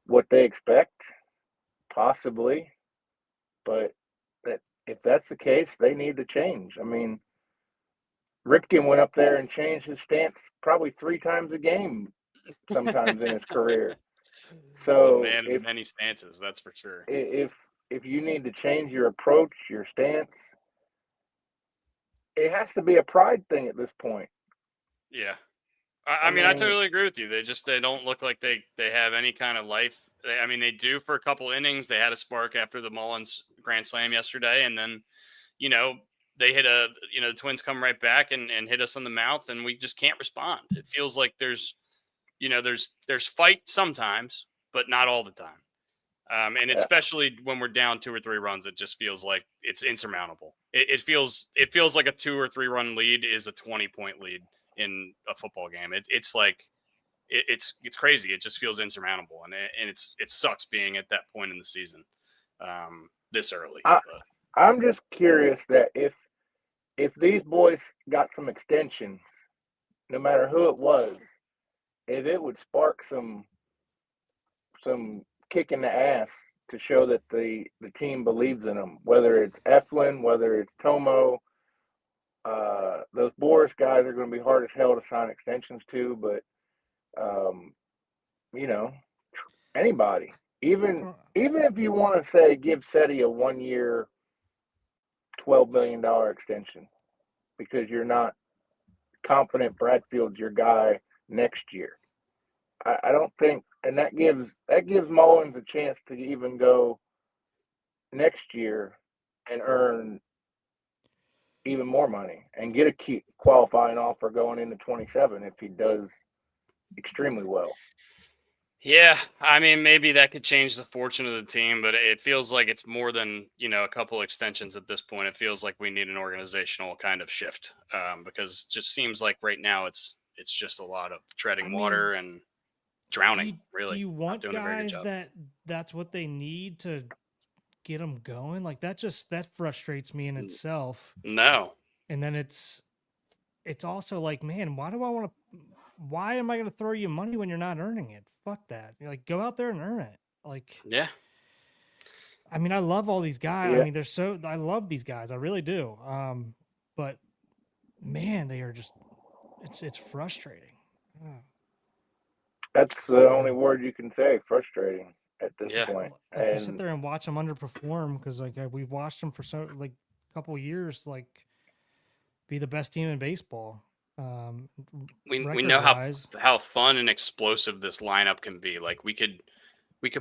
what they expect? Possibly. But if that's the case, they need to change. I mean, Ripken went up there and changed his stance probably 3 times a game sometimes in his career. So man of many stances, that's for sure. If you need to change your approach, your stance, it has to be a pride thing at this point. Yeah. I mean, I totally agree with you. They don't look like they have any kind of life. They do for a couple innings. They had a spark after the Mullins grand slam yesterday, and then, they hit the Twins come right back and hit us in the mouth, and we just can't respond. It feels like there's fight sometimes, but not all the time. And especially when we're down 2 or 3 runs, it just feels like it's insurmountable. It feels like a 2 or 3 run lead is a 20-point lead in a football game. It's like it's crazy. It just feels insurmountable, and it sucks being at that point in the season this early. I'm just curious that if these boys got some extensions, no matter who it was, if it would spark some kick in the ass to show that the team believes in them, whether it's Eflin, whether it's Tomo. Those Boris guys are going to be hard as hell to sign extensions to, but anybody, even if you want to say give Seti a 1-year, $12 million extension because you're not confident Bradfield's your guy next year. I don't think, and that gives Mullins a chance to even go next year and earn even more money and get a qualifying offer going into 27 if he does extremely well. Yeah, I mean, maybe that could change the fortune of the team, but it feels like it's more than, a couple extensions at this point. It feels like we need an organizational kind of shift because it just seems like right now it's just a lot of treading water and drowning, really. Do you want guys that's what they need to get them going? Like that frustrates me in itself. No. And then it's also like, man, why am I going to throw you money when you're not earning it? Fuck that. You're like, go out there and earn it. Like, Yeah. I mean, I love all these guys. Yeah. I mean, I love these guys. I really do. But man, they are just, it's frustrating. Oh, That's the only word you can say. Frustrating at this Yeah. point. like you sit And there and watch them underperform because like we've watched them for like a couple years, like be the best team in baseball. We record know wise. how fun and explosive this lineup can be. Like we could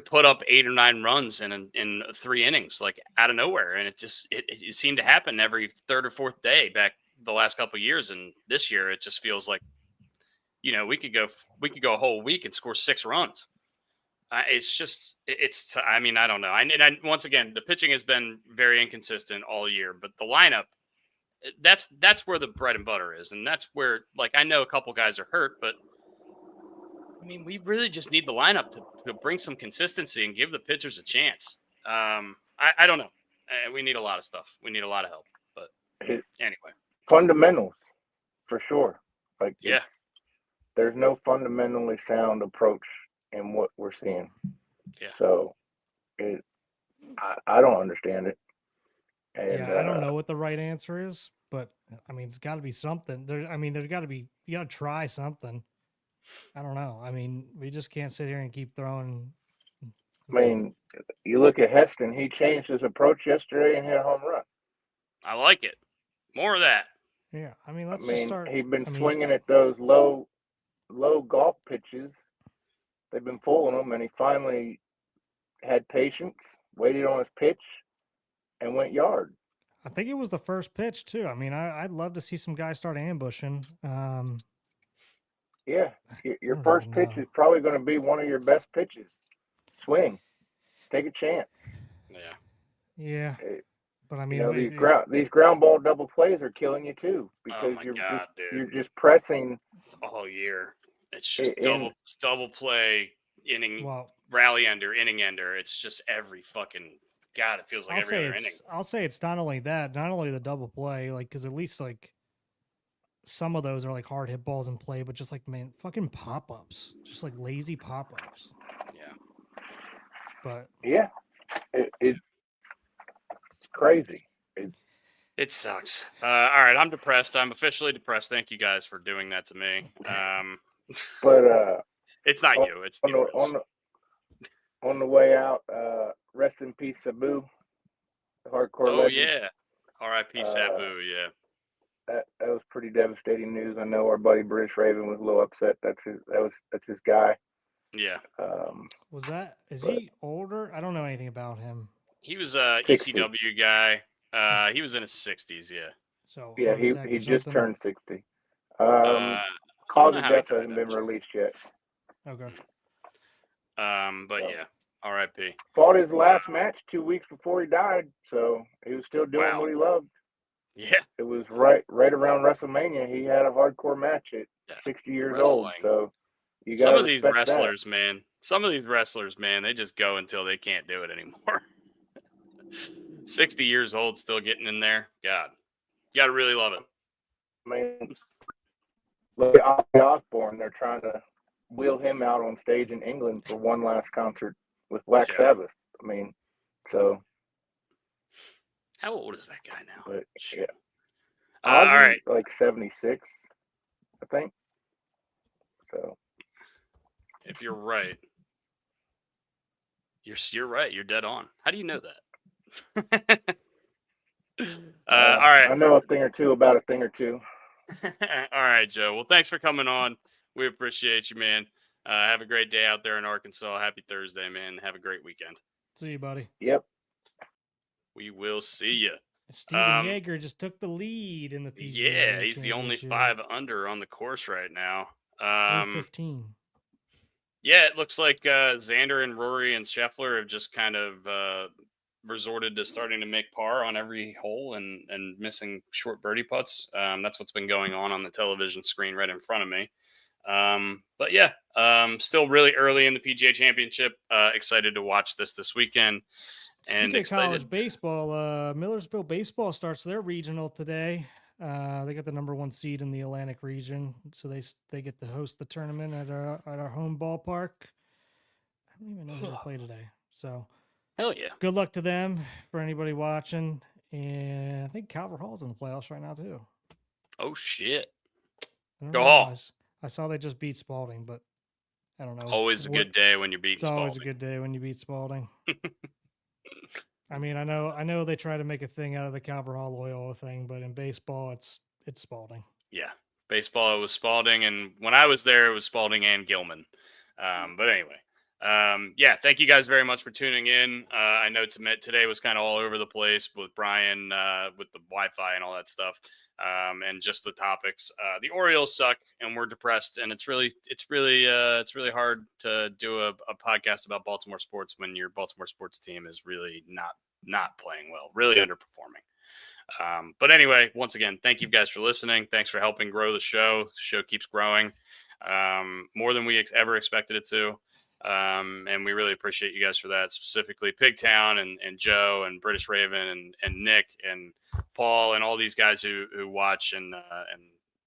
put up 8 or 9 runs in 3 innings, like out of nowhere, and it seemed to happen every third or fourth day back the last couple of years, and this year it just feels like we could go a whole week and score 6 runs. I mean, I don't know. And once again, the pitching has been very inconsistent all year, but the lineup, that's where the bread and butter is, and that's where, like, I know a couple guys are hurt, but I mean, we really just need the lineup to bring some consistency and give the pitchers a chance. I don't know. We need a lot of stuff. We need a lot of help. But it, anyway, fundamentals for sure. Like, yeah, there's no fundamentally sound approach in what we're seeing. Yeah. So I don't understand it. And Yeah, I don't know what the right answer is, but I mean, it's got to be something. There's got to be, you got to try something. I don't know. I mean, we just can't sit here and keep throwing. I mean, you look at Heston, he changed his approach yesterday and hit a home run. I like it. More of that. Yeah, I mean, let's just start. He's been swinging at those low golf pitches. They've been fooling him, and he finally had patience, waited on his pitch, and went yard. I think it was the first pitch too. I mean, I'd love to see some guys start ambushing. Yeah, your first pitch is probably going to be one of your best pitches. Swing, take a chance. Yeah, but I mean, these ground ball double plays are killing you too because you're just pressing all year. It's just double play inning, rally ender, inning ender. It's just every fucking God. It feels like every other inning. I'll say it's not only that, not only the double play, like because at least like some of those are like hard hit balls in play, but just like fucking pop ups, just like lazy pop ups. Yeah. But yeah, it's crazy. It sucks. All right, I'm depressed. I'm officially depressed. Thank you guys for doing that to me. But it's not you. It's on the way out. Rest in peace, Sabu, the hardcore legend. Yeah, R.I.P. Sabu. Yeah. That was pretty devastating news. I know our buddy British Raven was a little upset. That's his guy. Yeah. Is he older? I don't know anything about him. He was a ECW guy. He was in his 60s. Yeah. So yeah, he just turned 60. Cause of death hasn't been released yet. Okay. But yeah, R.I.P. Fought his last match 2 weeks before he died, so he was still doing what he loved. Yeah. It was right around WrestleMania. He had a hardcore match at 60 years old. So you got some of these wrestlers, man. Some of these wrestlers, man, they just go until they can't do it anymore. 60 years old, still getting in there. God, you gotta really love it. I mean, look at Ozzy Osbourne. They're trying to wheel him out on stage in England for one last concert with Black Sabbath. I mean, so. How old is that guy now? But, yeah. All right. Like 76, I think. So. If you're right, you're right. You're dead on. How do you know that? All right. I know a thing or two about a thing or two. All right, Joe. Well, thanks for coming on. We appreciate you, man. Have a great day out there in Arkansas. Happy Thursday, man. Have a great weekend. See you, buddy. Yep. We will see you. Steven Yeager just took the lead in the PGA. Yeah, he's the only 5 under on the course right now. 15. Yeah, it looks like Xander and Rory and Scheffler have just kind of resorted to starting to make par on every hole and missing short birdie putts. That's what's been going on the television screen right in front of me. But yeah, still really early in the PGA Championship. Excited to watch this weekend. Speaking of college baseball, Millersville baseball starts their regional today. They got the #1 seed in the Atlantic region, so they get to host the tournament at our home ballpark. I don't even know who they play today. So Hell yeah. good luck to them for anybody watching. And I think Calvert Hall's in the playoffs right now too. Oh shit. I don't Go know. Hall. I saw they just beat Spalding, but I don't know. Always a good day when you're beating It's always a Spalding. good day when you beat Spalding. I mean, I know they try to make a thing out of the Calvert Hall Loyola thing, but in baseball, it's Spalding. Yeah. Baseball, it was Spalding, and when I was there, it was Spalding and Gilman. But anyway, yeah, thank you guys very much for tuning in. I know today was kind of all over the place with Brian, with the Wi-Fi and all that stuff, and just the topics. The Orioles suck, and we're depressed, and it's really hard to do a podcast about Baltimore sports when your Baltimore sports team is really not playing well, really underperforming. But anyway, once again, thank you guys for listening. Thanks for helping grow the show. The show keeps growing more than we ever expected it to. And we really appreciate you guys for that, specifically Pigtown and Joe and British Raven and Nick and Paul and all these guys who watch and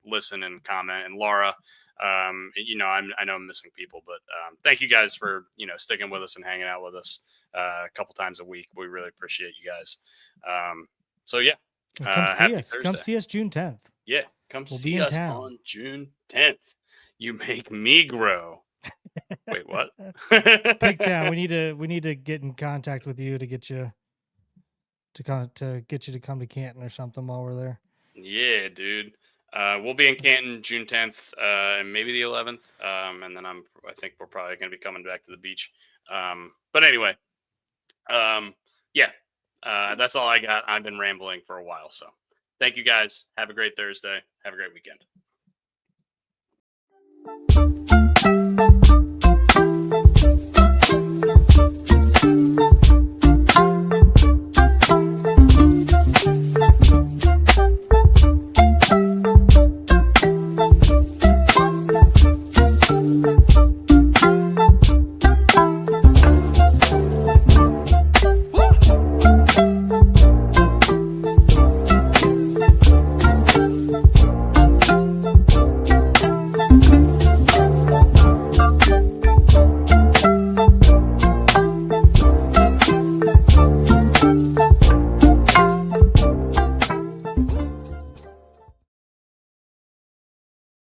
listen and comment, and Laura. I know I'm missing people, but thank you guys for sticking with us and hanging out with us a couple times a week. We really appreciate you guys. So yeah, come see us. Thursday. Come see us June 10th. Yeah, we'll see us on June 10th. You make me grow. Wait, what? Pigtown, we need to get in contact with you to get you to come to Canton or something while we're there. Yeah, dude. We'll be in Canton June 10th, and maybe the 11th. And then I think we're probably going to be coming back to the beach. But anyway, yeah, that's all I got. I've been rambling for a while, so thank you guys. Have a great Thursday. Have a great weekend.